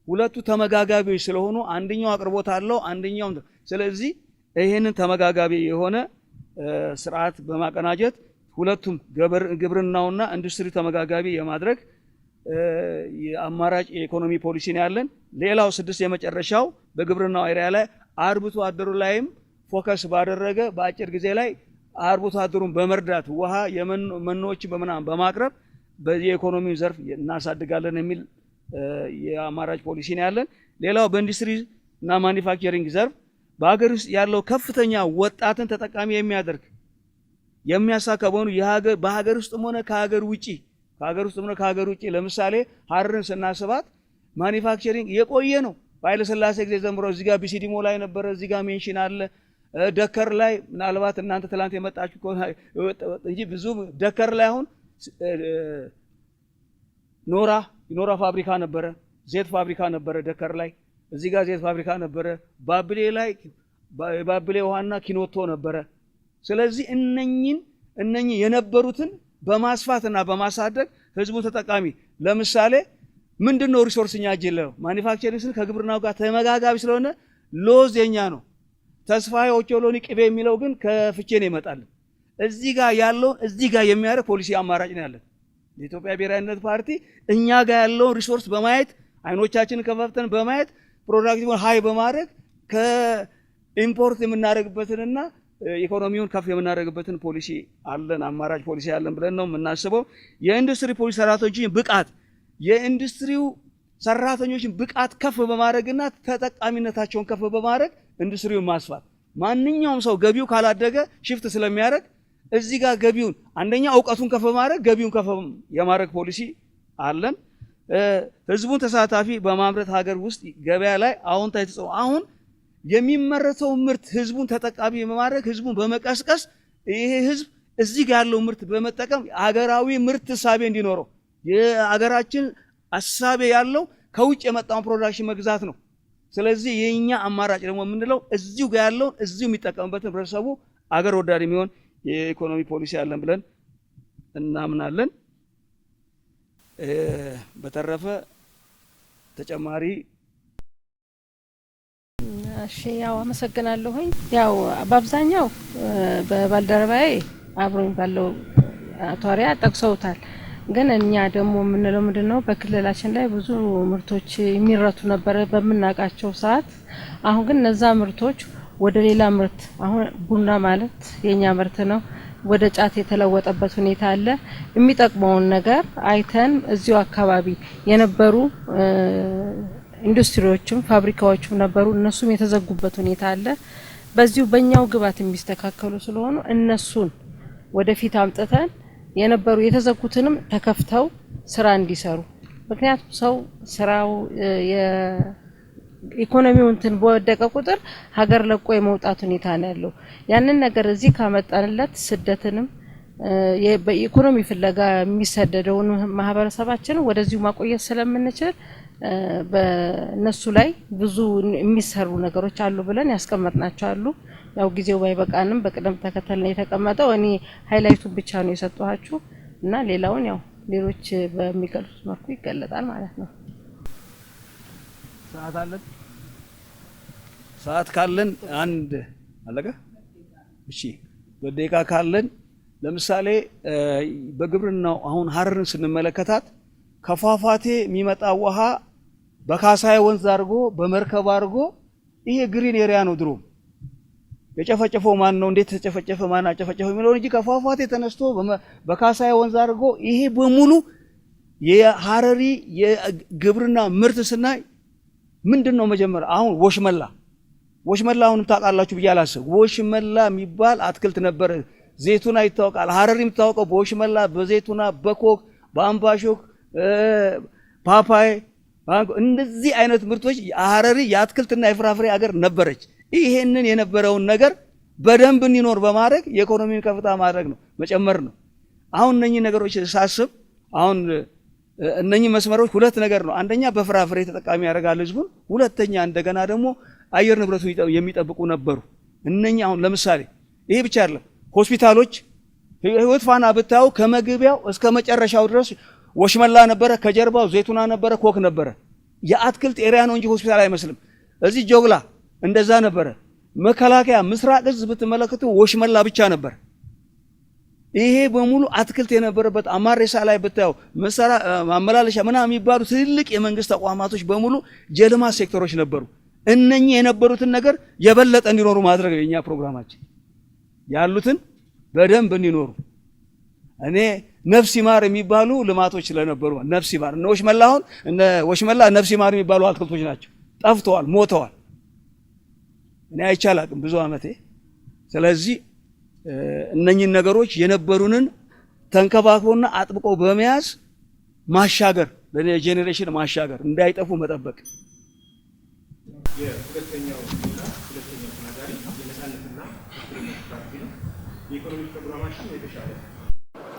ሁለቱ ተመጋጋቢዎች ስለሆኑ አንደኛው አቅርቦት አለው አንደኛው ስለዚህ ይሄንን ተመጋጋቢ የሆነ ስርዓት በማቀናጀት ሁለቱም ግብርናውና ኢንዱስትሪ ተመጋጋቢ የማድረግ የአማራጭ የኢኮኖሚ ፖሊሲ ነው ያለን። ሌላው 6 የመጨረሻው በግብርናው ኤሪያ ላይ አርብቶ አደሩ ላይም ፎከስ ባደረገ በአጭር ጊዜ ላይ አርብቶ አደሩን በመርዳት ውሃ የመኖዎችን በማቅረብ በኢኮኖሚው ዘርፍ እናሳድጋለን የሚል የአማራጭ ፖሊሲ ነው ያለን። ሌላው በኢንዱስትሪ እና ማኒፋክቸሪንግ ዘርፍ በሀገር ውስጥ ያለው ከፍተኛ ወጣትን ተጠቃሚ የሚያደርግ የሚያሳካ በሆኑ በሀገር ውስጥም ሆነ ከሀገር ውጭ ለምሳሌ ሀረርን ስናስባት ማኒፋክቸሪንግ የቆየ ነው። በኃይለ ሥላሴ ጊዜ ጀምሮ እዚህ ጋር ቢሲዲሞ ላይ ነበረ፣ እዚህ ጋር ሜንሽን አለ። ደከር ላይ ምናልባት እናንተ ትላንት የመጣችሁ እንጂ ብዙ ደከር ላይ አሁን ኖራ ፋብሪካ ነበረ፣ ዜት ፋብሪካ ነበረ ደከር ላይ። እዚህ ጋር ዜት ፋብሪካ ነበረ። ባብሌ ላይ ባብሌ ውሃና ኪኖቶ ነበረ። ስለዚህ እነኚህ የነበሩትን በማስፋትና በማሳደግ ህዝቡ ተጠቃሚ ለምሳሌ ምንድነው ሪሶርስኛ አጀለው ማኒፋክቸሪንግ ስል ከግብርናው ጋር ተመጋጋቢ ስለሆነ ሎዝ የኛ ነው። ተስፋዬ ኦቾሎኒ ቅቤ የሚለው ግን ከፍቼ ነው ይመጣል። እዚህ ጋር ያለውን እዚህ ጋር የሚያደርግ ፖሊሲ አማራጭ ነው ያለን። የኢትዮጵያ ብሔራዊ አንድነት ፓርቲ እኛ ጋር ያለውን ሪሶርስ በማየት አይኖቻችንን ከፈተን በማየት ፕሮዳክቲቭን ሃይ በማድረግ ከኢምፖርት የምናደርግበትንና ኢኮኖሚውን ከፍ የምናደርግበትን ፖሊሲ አለን፣ አማራጭ ፖሊሲ አለን ብለን ነው የምናስበው። የኢንዱስትሪ ፖሊሲ ሰራተኞችን ብቃት የኢንዱስትሪው ሰራተኞችን ብቃት ከፍ በማድረግና ተጠቃሚነታቸውን ከፍ በማድረግ ኢንዱስትሪውን ማስፋት። ማንኛውም ሰው ገቢው ካላደገ ሽፍት ስለሚያደርግ እዚህ ጋር ገቢውን አንደኛ እውቀቱን ከፍ በማድረግ ገቢውን ከፍ የማድረግ ፖሊሲ አለን። ህዝቡን ተሳታፊ በማምረት ሀገር ውስጥ ገበያ ላይ አዎንታዊ ተጽዕኖ አሁን የሚመረተው ምርት ህዝቡን ተጠቃሚ በማድረግ ህዝቡን በመቀስቀስ ይሄ ህዝብ እዚህ ጋር ያለው ምርት በመጠቀም ሀገራዊ ምርት ሳቤ እንዲኖረው የሀገራችን አሳቤ ያለው ከውጭ የመጣውን ፕሮዳክሽን መግዛት ነው። ስለዚህ የኛ አማራጭ ደግሞ የምንለው እዚሁ ጋር ያለውን እዚሁ የሚጠቀምበትን ህብረተሰቡ አገር ወዳድ የሚሆን የኢኮኖሚ ፖሊሲ አለን ብለን እናምናለን። በተረፈ ተጨማሪ እሺ ያው አመሰግናለሁኝ። ያው በአብዛኛው በባልደረባዬ አብሮኝ ባለው አቶ አሪያ ጠቅሰውታል። ግን እኛ ደግሞ የምንለው ምንድነው በክልላችን ላይ ብዙ ምርቶች የሚረቱ ነበር በመናቃቸው ሰዓት። አሁን ግን እነዛ ምርቶች ወደ ሌላ ምርት አሁን ቡና ማለት የኛ ምርት ነው ወደ ጫት የተለወጠበት ሁኔታ አለ። የሚጠቅመውን ነገር አይተን እዚሁ አካባቢ የነበሩ ኢንዱስትሪዎችም ፋብሪካዎችም ነበሩ እነሱም የተዘጉበት ሁኔታ አለ። በዚሁ በእኛው ግባት የሚስተካከሉ ስለሆኑ እነሱን ወደፊት አምጥተን የነበሩ የተዘጉትንም ተከፍተው ስራ እንዲሰሩ ምክንያቱም ሰው ስራው የኢኮኖሚው እንትን በወደቀ ቁጥር ሀገር ለቆ የመውጣት ሁኔታ ነው ያለው። ያንን ነገር እዚህ ካመጣንለት ስደትንም በኢኮኖሚ ፍለጋ የሚሰደደውን ማህበረሰባችን ወደዚሁ ማቆየት ስለምንችል በእነሱ ላይ ብዙ የሚሰሩ ነገሮች አሉ ብለን ያስቀመጥናቸው አሉ። ያው ጊዜው ባይበቃንም በቅደም ተከተል ነው የተቀመጠው። እኔ ሃይላይቱን ብቻ ነው የሰጠኋችሁ እና ሌላውን ያው ሌሎች በሚገልጹት መልኩ ይገለጣል ማለት ነው። ሰዓት ካለን አንድ አለቀ። እሺ በደቂቃ ካለን ለምሳሌ በግብርናው አሁን ሀረርን ስንመለከታት ከፏፏቴ የሚመጣ ውሃ በካሳይ ወንዝ አድርጎ በመርከብ አድርጎ ይሄ ግሪን ኤሪያ ነው። ድሮ የጨፈጨፈው ማን ነው እንዴት ተጨፈጨፈ ማን አጨፈጨፈው የሚለው እንጂ ከፏፏቴ ተነስቶ በካሳይ ወንዝ አድርጎ ይሄ በሙሉ የሀረሪ የግብርና ምርት ስናይ ምንድነው መጀመሪያ አሁን ወሽመላ አሁንም ታውቃላችሁ ብዬ አላስብ። ወሽመላ የሚባል አትክልት ነበር። ዘይቱና ይታወቃል። ሀረሪ የምታወቀው በወሽመላ በዘይቱና በኮክ በአምባሾክ ፓፓይ እንደዚህ አይነት ምርቶች ሀረሪ የአትክልትና የፍራፍሬ ሀገር ነበረች። ይሄንን የነበረውን ነገር በደንብ እንዲኖር በማድረግ የኢኮኖሚን ከፍታ ማድረግ ነው መጨመር ነው። አሁን እነኚህ ነገሮች ሳስብ አሁን እነኚህ መስመሮች ሁለት ነገር ነው። አንደኛ በፍራፍሬ ተጠቃሚ ያደርጋል ህዝቡን፣ ሁለተኛ እንደገና ደግሞ አየር ንብረቱ የሚጠብቁ ነበሩ። እነኚህ አሁን ለምሳሌ ይሄ ብቻ አይደለም። ሆስፒታሎች ህይወት ፋና ብታዩ ከመግቢያው እስከ መጨረሻው ድረስ ወሽመላ ነበረ፣ ከጀርባው ዘይቱና ነበረ፣ ኮክ ነበረ። የአትክልት ኤሪያ ነው እንጂ ሆስፒታል አይመስልም። እዚህ ጆግላ እንደዛ ነበረ። መከላከያ ምስራቅ እዝ ብትመለከቱ ወሽመላ ብቻ ነበር። ይሄ በሙሉ አትክልት የነበረበት አማሬሳ ላይ ብታዩ ማመላለሻ ምናምን የሚባሉ ትልቅ የመንግስት ተቋማቶች በሙሉ የልማት ሴክተሮች ነበሩ። እነኚህ የነበሩትን ነገር የበለጠ እንዲኖሩ ማድረግ የኛ ፕሮግራማችን ያሉትን በደንብ እንዲኖሩ እኔ ነፍስ ይማር የሚባሉ ልማቶች ስለነበሩ ነፍስ ይማር እነ ወሽመላ አሁን እነ ወሽመላ ነፍስ ይማር የሚባሉ አትክልቶች ናቸው። ጠፍተዋል፣ ሞተዋል። እኔ አይቻላቅም ብዙ አመቴ። ስለዚህ እነኚህን ነገሮች የነበሩንን ተንከባክቦና አጥብቆ በመያዝ ማሻገር ለጄኔሬሽን ማሻገር እንዳይጠፉ መጠበቅ። የሁለተኛው ተናጋሪ የነጻነትና እኩልነት ፓርቲ ነው። የኢኮኖሚ ፕሮግራማችን የተሻለ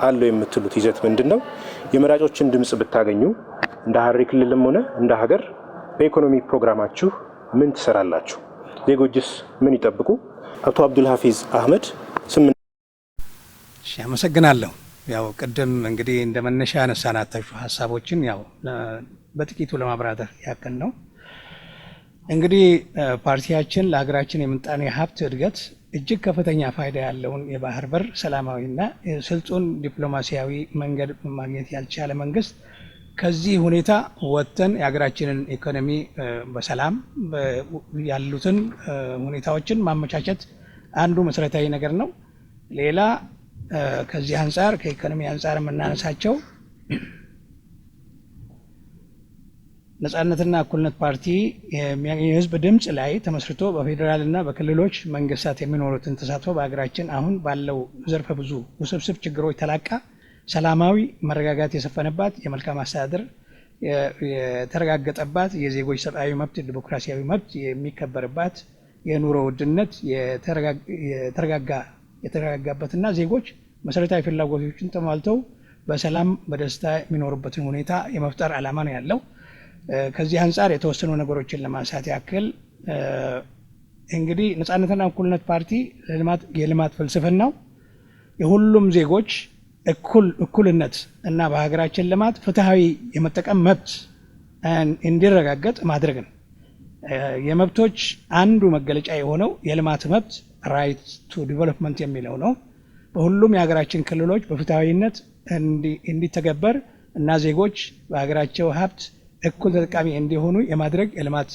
አለው የምትሉት ይዘት ምንድነው? የመራጮችን ድምጽ ብታገኙ እንደ ሀረሪ ክልልም ሆነ እንደ ሀገር በኢኮኖሚ ፕሮግራማችሁ ምን ትሰራላችሁ? ዜጎችስ ምን ይጠብቁ? አቶ አብዱል ሀፊዝ አህመድ አመሰግናለሁ። ያው ቅድም እንግዲህ እንደ መነሻ ያነሳናቸው ሀሳቦችን ያው በጥቂቱ ለማብራራት ያክል ነው። እንግዲህ ፓርቲያችን ለሀገራችን የምጣኔ ሀብት እድገት እጅግ ከፍተኛ ፋይዳ ያለውን የባህር በር ሰላማዊና ስልጡን ዲፕሎማሲያዊ መንገድ ማግኘት ያልቻለ መንግስት ከዚህ ሁኔታ ወጥተን የሀገራችንን ኢኮኖሚ በሰላም ያሉትን ሁኔታዎችን ማመቻቸት አንዱ መሰረታዊ ነገር ነው። ሌላ ከዚህ አንፃር ከኢኮኖሚ አንፃር የምናነሳቸው ነጻነትና እኩልነት ፓርቲ የህዝብ ድምጽ ላይ ተመስርቶ በፌዴራልና በክልሎች መንግስታት የሚኖሩትን ተሳትፎ በሀገራችን አሁን ባለው ዘርፈ ብዙ ውስብስብ ችግሮች ተላቃ ሰላማዊ መረጋጋት የሰፈነባት የመልካም አስተዳደር የተረጋገጠባት የዜጎች ሰብአዊ መብት ዲሞክራሲያዊ መብት የሚከበርባት የኑሮ ውድነት የተረጋጋበትና ዜጎች መሰረታዊ ፍላጎቶችን ተሟልተው በሰላም በደስታ የሚኖሩበትን ሁኔታ የመፍጠር ዓላማ ነው ያለው። ከዚህ አንፃር የተወሰኑ ነገሮችን ለማንሳት ያክል እንግዲህ ነጻነትና እኩልነት ፓርቲ የልማት ፍልስፍናው የሁሉም ዜጎች እኩልነት እና በሀገራችን ልማት ፍትሃዊ የመጠቀም መብት እንዲረጋገጥ ማድረግ ነው። የመብቶች አንዱ መገለጫ የሆነው የልማት መብት ራይት ቱ ዲቨሎፕመንት የሚለው ነው። በሁሉም የሀገራችን ክልሎች በፍትሃዊነት እንዲተገበር እና ዜጎች በሀገራቸው ሀብት እኩል ተጠቃሚ እንዲሆኑ የማድረግ የልማት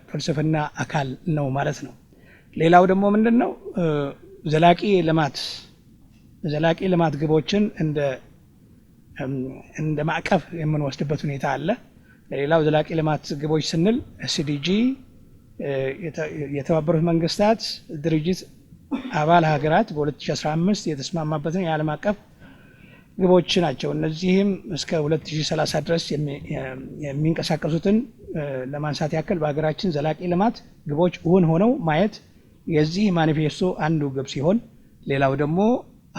ፍልስፍና አካል ነው ማለት ነው። ሌላው ደግሞ ምንድነው ዘላቂ ልማት ግቦችን እንደ ማዕቀፍ የምንወስድበት ሁኔታ አለ። ሌላው ዘላቂ ልማት ግቦች ስንል SDG የተባበሩት መንግስታት ድርጅት አባል ሀገራት በ2015 የተስማማበትን የዓለም አቀፍ ግቦች ናቸው። እነዚህም እስከ 2030 ድረስ የሚንቀሳቀሱትን ለማንሳት ያክል በሀገራችን ዘላቂ ልማት ግቦች እውን ሆነው ማየት የዚህ ማኒፌስቶ አንዱ ግብ ሲሆን ሌላው ደግሞ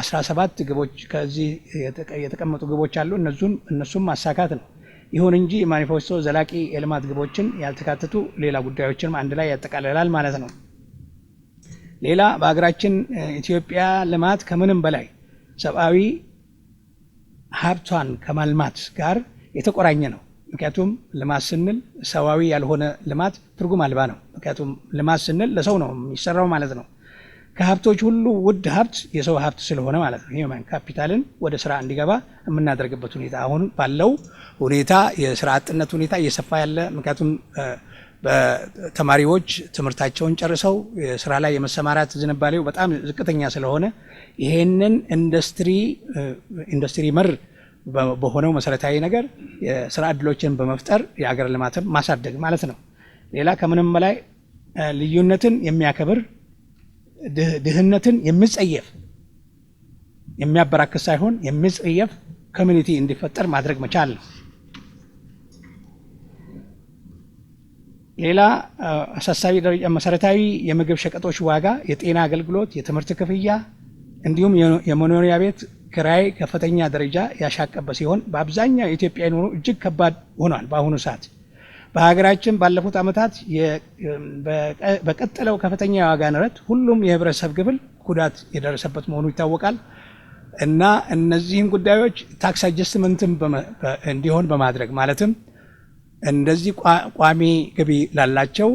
17 ግቦች ከዚህ የተቀመጡ ግቦች አሉ። እነሱም ማሳካት ነው። ይሁን እንጂ ማኒፌስቶ ዘላቂ የልማት ግቦችን ያልተካተቱ ሌላ ጉዳዮችንም አንድ ላይ ያጠቃልላል ማለት ነው። ሌላ በሀገራችን ኢትዮጵያ ልማት ከምንም በላይ ሰብአዊ ሀብቷን ከማልማት ጋር የተቆራኘ ነው። ምክንያቱም ልማት ስንል ሰዋዊ ያልሆነ ልማት ትርጉም አልባ ነው። ምክንያቱም ልማት ስንል ለሰው ነው የሚሰራው ማለት ነው። ከሀብቶች ሁሉ ውድ ሀብት የሰው ሀብት ስለሆነ ማለት ነው። ሂውማን ካፒታልን ወደ ስራ እንዲገባ የምናደርግበት ሁኔታ አሁን ባለው ሁኔታ የስራ አጥነት ሁኔታ እየሰፋ ያለ፣ ምክንያቱም በተማሪዎች ትምህርታቸውን ጨርሰው ስራ ላይ የመሰማራት ዝንባሌው በጣም ዝቅተኛ ስለሆነ ይሄንን ኢንዱስትሪ መር በሆነው መሰረታዊ ነገር የስራ ዕድሎችን በመፍጠር የሀገር ልማትን ማሳደግ ማለት ነው። ሌላ ከምንም በላይ ልዩነትን የሚያከብር ድህነትን የሚጸየፍ የሚያበራክት ሳይሆን የሚጸየፍ ኮሚኒቲ እንዲፈጠር ማድረግ መቻል ነው። ሌላ አሳሳቢ ደረጃ መሰረታዊ የምግብ ሸቀጦች ዋጋ፣ የጤና አገልግሎት፣ የትምህርት ክፍያ እንዲሁም የመኖሪያ ቤት ክራይ ከፍተኛ ደረጃ ያሻቀበ ሲሆን በአብዛኛው የኢትዮጵያ ኑሮ እጅግ ከባድ ሆኗል። በአሁኑ ሰዓት በሀገራችን ባለፉት ዓመታት በቀጠለው ከፍተኛ የዋጋ ንረት ሁሉም የህብረተሰብ ክፍል ጉዳት የደረሰበት መሆኑ ይታወቃል እና እነዚህን ጉዳዮች ታክስ አጀስትመንትን እንዲሆን በማድረግ ማለትም እንደዚህ ቋሚ ገቢ ላላቸው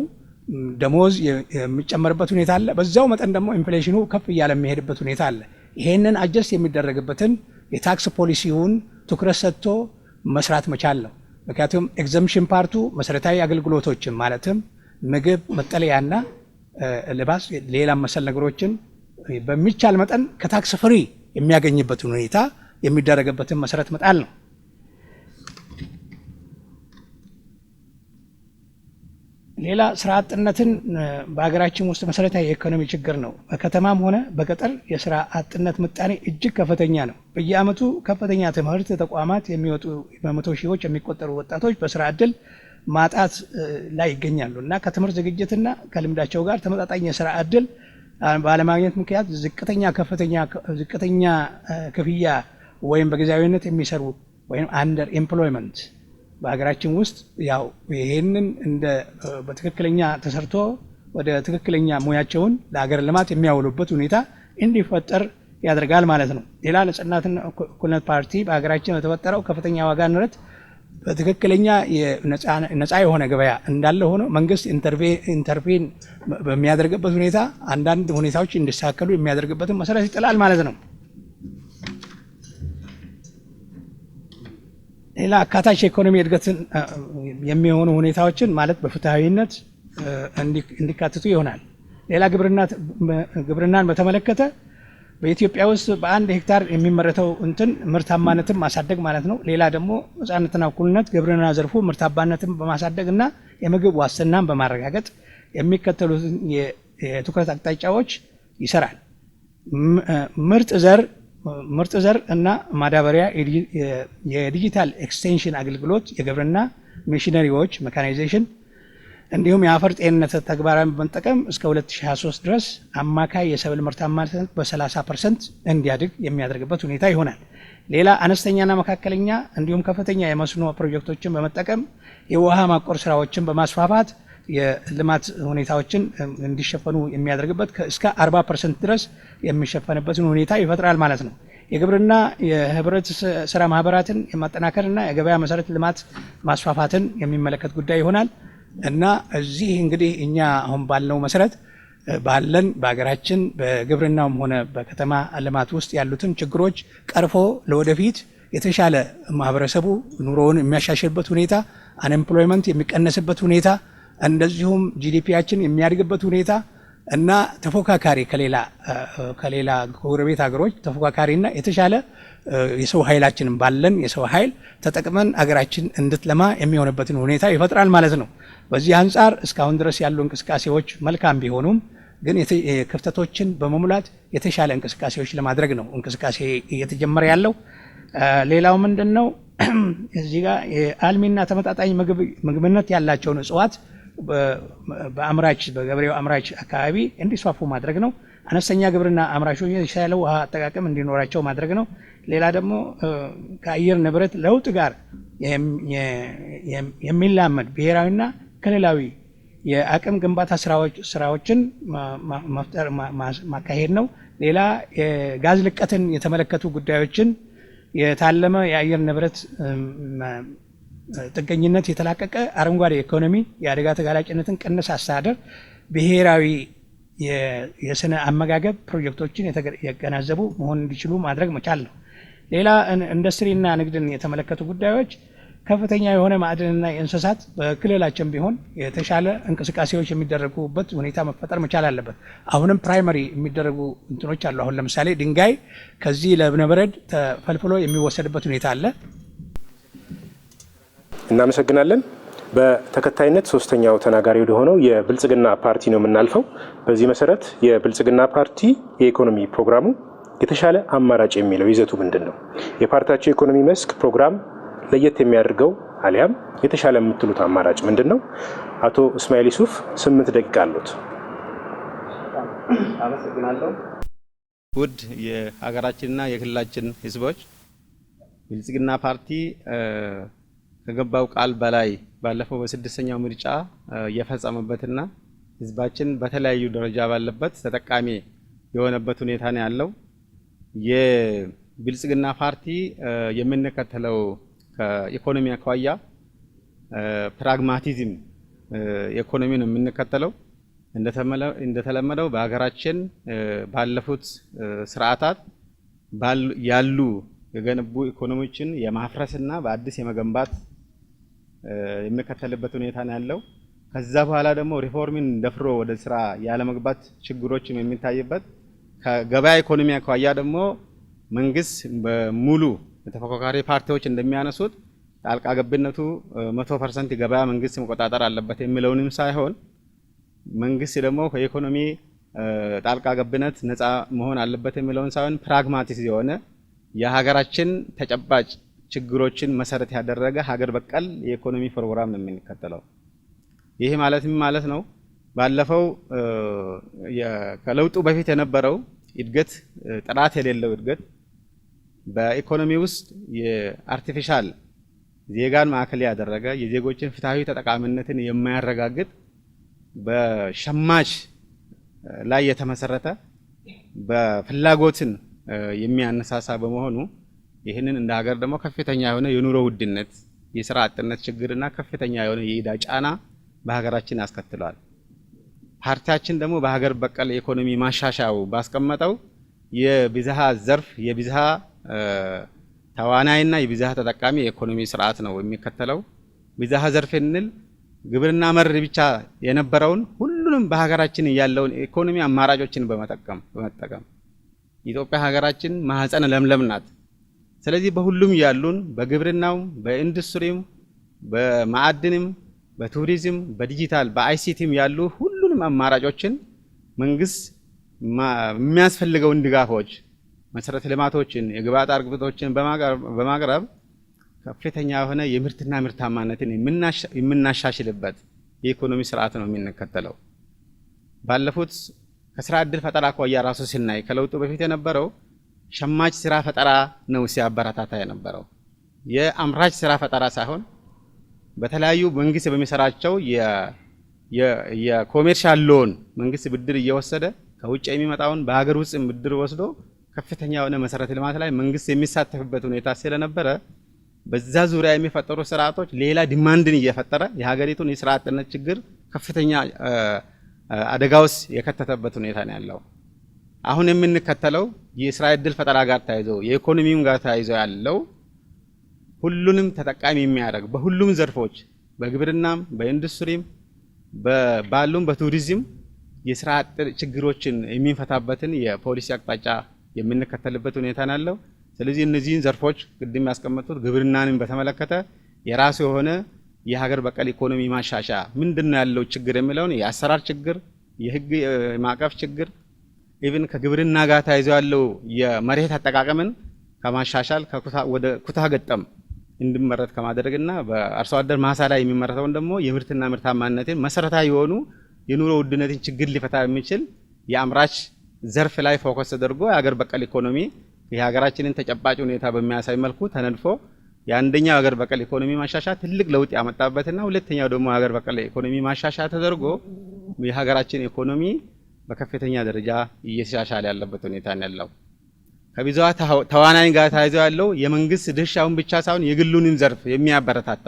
ደሞዝ የሚጨመርበት ሁኔታ አለ። በዛው መጠን ደግሞ ኢንፍሌሽኑ ከፍ እያለ የሚሄድበት ሁኔታ አለ። ይሄንን አጀስት የሚደረግበትን የታክስ ፖሊሲውን ትኩረት ሰጥቶ መስራት መቻል ነው። ምክንያቱም ኤግዘምፕሽን ፓርቱ መሰረታዊ አገልግሎቶችን ማለትም ምግብ፣ መጠለያና ልባስ፣ ሌላ መሰል ነገሮችን በሚቻል መጠን ከታክስ ፍሪ የሚያገኝበትን ሁኔታ የሚደረግበትን መሰረት መጣል ነው። ሌላ ስራ አጥነትን በሀገራችን ውስጥ መሰረታዊ የኢኮኖሚ ችግር ነው። በከተማም ሆነ በገጠር የስራ አጥነት ምጣኔ እጅግ ከፍተኛ ነው። በየአመቱ ከፍተኛ ትምህርት ተቋማት የሚወጡ በመቶ ሺዎች የሚቆጠሩ ወጣቶች በስራ እድል ማጣት ላይ ይገኛሉ እና ከትምህርት ዝግጅትና ከልምዳቸው ጋር ተመጣጣኝ የስራ እድል ባለማግኘት ምክንያት ዝቅተኛ ክፍያ ወይም በጊዜያዊነት የሚሰሩ ወይም አንደር ኤምፕሎይመንት በሀገራችን ውስጥ ያው ይሄንን እንደ በትክክለኛ ተሰርቶ ወደ ትክክለኛ ሙያቸውን ለሀገር ልማት የሚያውሉበት ሁኔታ እንዲፈጠር ያደርጋል ማለት ነው። ሌላ ነጻነትና እኩልነት ፓርቲ በሀገራችን የተፈጠረው ከፍተኛ ዋጋ ንረት በትክክለኛ ነፃ የሆነ ገበያ እንዳለ ሆኖ መንግስት ኢንተርቬን በሚያደርግበት ሁኔታ አንዳንድ ሁኔታዎች እንዲሳከሉ የሚያደርግበትን መሰረት ይጥላል ማለት ነው። ሌላ አካታች የኢኮኖሚ እድገትን የሚሆኑ ሁኔታዎችን ማለት በፍትሃዊነት እንዲካተቱ ይሆናል። ሌላ ግብርናን በተመለከተ በኢትዮጵያ ውስጥ በአንድ ሄክታር የሚመረተው ምርታማነትን ማሳደግ ማለት ነው። ሌላ ደግሞ ነጻነትና እኩልነት ግብርና ዘርፉ ምርታማነትን በማሳደግ እና የምግብ ዋስትናን በማረጋገጥ የሚከተሉትን የትኩረት አቅጣጫዎች ይሰራል። ምርጥ ዘር እና ማዳበሪያ፣ የዲጂታል ኤክስቴንሽን አገልግሎት፣ የግብርና ሚሽነሪዎች ሜካናይዜሽን እንዲሁም የአፈር ጤንነት ተግባራዊ በመጠቀም እስከ 2023 ድረስ አማካይ የሰብል ምርታማነት በ30% እንዲያድግ የሚያደርግበት ሁኔታ ይሆናል። ሌላ አነስተኛና መካከለኛ እንዲሁም ከፍተኛ የመስኖ ፕሮጀክቶችን በመጠቀም የውሃ ማቆር ስራዎችን በማስፋፋት የልማት ሁኔታዎችን እንዲሸፈኑ የሚያደርግበት እስከ 40% ድረስ የሚሸፈንበትን ሁኔታ ይፈጥራል ማለት ነው። የግብርና የህብረት ስራ ማህበራትን የማጠናከርና የገበያ መሰረት ልማት ማስፋፋትን የሚመለከት ጉዳይ ይሆናል እና እዚህ እንግዲህ እኛ አሁን ባለው መሰረት ባለን በሀገራችን በግብርናውም ሆነ በከተማ ልማት ውስጥ ያሉትን ችግሮች ቀርፎ ለወደፊት የተሻለ ማህበረሰቡ ኑሮውን የሚያሻሽልበት ሁኔታ፣ አንኤምፕሎይመንት የሚቀነስበት ሁኔታ፣ እንደዚሁም ጂዲፒያችን የሚያድግበት ሁኔታ እና ተፎካካሪ ከሌላ ጎረቤት ሀገሮች ተፎካካሪና የተሻለ የሰው ኃይላችንን ባለን የሰው ኃይል ተጠቅመን አገራችን እንድትለማ የሚሆንበትን ሁኔታ ይፈጥራል ማለት ነው። በዚህ አንጻር እስካሁን ድረስ ያሉ እንቅስቃሴዎች መልካም ቢሆኑም ግን ክፍተቶችን በመሙላት የተሻለ እንቅስቃሴዎች ለማድረግ ነው እንቅስቃሴ እየተጀመረ ያለው። ሌላው ምንድነው? እዚህ ጋር የአልሚና ተመጣጣኝ ምግብነት ያላቸውን እጽዋት በገበሬው አምራች አካባቢ እንዲስፋፉ ማድረግ ነው። አነስተኛ ግብርና አምራቾች የተሻለ ውሃ አጠቃቀም እንዲኖራቸው ማድረግ ነው። ሌላ ደግሞ ከአየር ንብረት ለውጥ ጋር የሚላመድ ብሔራዊና ክልላዊ የአቅም ግንባታ ስራዎችን መፍጠር ማካሄድ ነው። ሌላ የጋዝ ልቀትን የተመለከቱ ጉዳዮችን የታለመ የአየር ንብረት ጥገኝነት የተላቀቀ አረንጓዴ ኢኮኖሚ፣ የአደጋ ተጋላጭነትን ቅንስ አስተዳደር፣ ብሔራዊ የስነ አመጋገብ ፕሮጀክቶችን የተገናዘቡ መሆን እንዲችሉ ማድረግ መቻል ነው። ሌላ ኢንዱስትሪና ንግድን የተመለከቱ ጉዳዮች ከፍተኛ የሆነ ማዕድንና የእንስሳት በክልላችን ቢሆን የተሻለ እንቅስቃሴዎች የሚደረጉበት ሁኔታ መፈጠር መቻል አለበት። አሁንም ፕራይመሪ የሚደረጉ እንትኖች አሉ። አሁን ለምሳሌ ድንጋይ ከዚህ ለእብነበረድ ተፈልፍሎ የሚወሰድበት ሁኔታ አለ። እናመሰግናለን። በተከታይነት ሶስተኛው ተናጋሪ ወደ ሆነው የብልጽግና ፓርቲ ነው የምናልፈው። በዚህ መሰረት የብልጽግና ፓርቲ የኢኮኖሚ ፕሮግራሙ የተሻለ አማራጭ የሚለው ይዘቱ ምንድን ነው? የፓርቲያቸው የኢኮኖሚ መስክ ፕሮግራም ለየት የሚያደርገው አሊያም የተሻለ የምትሉት አማራጭ ምንድን ነው? አቶ እስማኤል ዩሱፍ 8 ደቂቃ አሉት። አመሰግናለሁ። ውድ የሀገራችንና የክልላችን ህዝቦች፣ ብልጽግና ፓርቲ ከገባው ቃል በላይ ባለፈው በስድስተኛው ምርጫ የፈጸመበትና ህዝባችን በተለያዩ ደረጃ ባለበት ተጠቃሚ የሆነበት ሁኔታ ነው ያለው። የብልጽግና ፓርቲ የምንከተለው ከኢኮኖሚ አኳያ ፕራግማቲዝም ኢኮኖሚ ነው የምንከተለው። እንደተለመደው በሀገራችን ባለፉት ስርዓታት ያሉ የገነቡ ኢኮኖሚዎችን የማፍረስና በአዲስ የመገንባት የሚከተልበት ሁኔታ ነው ያለው። ከዛ በኋላ ደግሞ ሪፎርምን ደፍሮ ወደ ስራ ያለመግባት ችግሮችም የሚታይበት፣ ከገበያ ኢኮኖሚ አኳያ ደግሞ መንግስት በሙሉ የተፎካካሪ ፓርቲዎች እንደሚያነሱት ጣልቃ ገብነቱ 100% ገበያ መንግስት መቆጣጠር አለበት የሚለውንም ሳይሆን መንግስት ደግሞ ከኢኮኖሚ ጣልቃ ገብነት ነፃ መሆን አለበት የሚለውን ሳይሆን ፕራግማቲክ የሆነ የሀገራችን ተጨባጭ ችግሮችን መሰረት ያደረገ ሀገር በቀል የኢኮኖሚ ፕሮግራም ነው የምንከተለው። ይሄ ማለት ነው ባለፈው ከለውጡ በፊት የነበረው እድገት ጥራት የሌለው እድገት በኢኮኖሚ ውስጥ የአርቲፊሻል ዜጋን ማዕከል ያደረገ የዜጎችን ፍትሃዊ ተጠቃሚነትን የማያረጋግጥ በሸማች ላይ የተመሰረተ በፍላጎትን የሚያነሳሳ በመሆኑ ይህንን እንደ ሀገር ደግሞ ከፍተኛ የሆነ የኑሮ ውድነት፣ የስራ አጥነት ችግርና ከፍተኛ የሆነ የዕዳ ጫና በሀገራችን አስከትሏል። ፓርቲያችን ደግሞ በሀገር በቀል ኢኮኖሚ ማሻሻያው ባስቀመጠው የብዝሃ ዘርፍ የብዝሃ ተዋናይና የብዝሃ ተጠቃሚ የኢኮኖሚ ስርዓት ነው የሚከተለው። ብዝሃ ዘርፍ እንል ግብርና መር ብቻ የነበረውን ሁሉንም በሀገራችን ያለውን ኢኮኖሚ አማራጮችን በመጠቀም ኢትዮጵያ ሀገራችን ማህፀን ለምለም ናት። ስለዚህ በሁሉም ያሉን በግብርናው፣ በኢንዱስትሪም፣ በማዕድንም፣ በቱሪዝም፣ በዲጂታል፣ በአይሲቲም ያሉ ሁሉንም አማራጮችን መንግስት የሚያስፈልገውን ድጋፎች፣ መሰረተ ልማቶችን፣ የግብአት አቅርቦቶችን በማቅረብ ከፍተኛ የሆነ የምርትና ምርታማነትን የምናሻሽልበት የኢኮኖሚ ስርዓት ነው የምንከተለው። ባለፉት ከስራ ዕድል ፈጠራ አኳያ ራሱ ስናይ ከለውጡ በፊት የነበረው ሸማች ስራ ፈጠራ ነው ሲያበረታታ የነበረው። የአምራች ስራ ፈጠራ ሳይሆን በተለያዩ መንግስት በሚሰራቸው የኮሜርሻል ሎን መንግስት ብድር እየወሰደ ከውጭ የሚመጣውን በሀገር ውስጥ ብድር ወስዶ ከፍተኛ የሆነ መሰረተ ልማት ላይ መንግስት የሚሳተፍበት ሁኔታ ስለነበረ በዛ ዙሪያ የሚፈጠሩ ስርዓቶች ሌላ ዲማንድን እየፈጠረ የሀገሪቱን የስራ አጥነት ችግር ከፍተኛ አደጋ ውስጥ የከተተበት ሁኔታ ነው ያለው። አሁን የምንከተለው የስራ ዕድል ፈጠራ ጋር ተያይዞ የኢኮኖሚም ጋር ተያይዞ ያለው ሁሉንም ተጠቃሚ የሚያደርግ በሁሉም ዘርፎች በግብርናም በኢንዱስትሪም ባሉም በቱሪዝም የስራ ችግሮችን የሚፈታበትን የፖሊሲ አቅጣጫ የምንከተልበት ሁኔታ ነው ያለው። ስለዚህ እነዚህን ዘርፎች ቅድም ያስቀመጡት ግብርናንም በተመለከተ የራሱ የሆነ የሀገር በቀል ኢኮኖሚ ማሻሻያ ምንድነው ያለው ችግር የሚለውን የአሰራር ችግር፣ የህግ ማዕቀፍ ችግር ኢቭን ከግብርና ጋር ተያይዞ ያለው የመሬት አጠቃቀምን ከማሻሻል ወደ ኩታ ገጠም እንዲመረት ከማድረግና በአርሶ አደር ማሳ ላይ የሚመረተውን ደግሞ የምርትና ምርታማነትን መሰረታዊ የሆኑ የኑሮ ውድነትን ችግር ሊፈታ የሚችል የአምራች ዘርፍ ላይ ፎከስ ተደርጎ የሀገር በቀል ኢኮኖሚ የሀገራችንን ተጨባጭ ሁኔታ በሚያሳይ መልኩ ተነድፎ የአንደኛው ሀገር በቀል ኢኮኖሚ ማሻሻያ ትልቅ ለውጥ ያመጣበትና ሁለተኛው ደግሞ ሀገር በቀል ኢኮኖሚ ማሻሻያ ተደርጎ የሀገራችን ኢኮኖሚ በከፍተኛ ደረጃ እየተሻሻለ ያለበት ሁኔታ ነው ያለው። ከብዙ ተዋናይ ጋር ተያይዞ ያለው የመንግስት ድርሻውን ብቻ ሳይሆን የግሉንም ዘርፍ የሚያበረታታ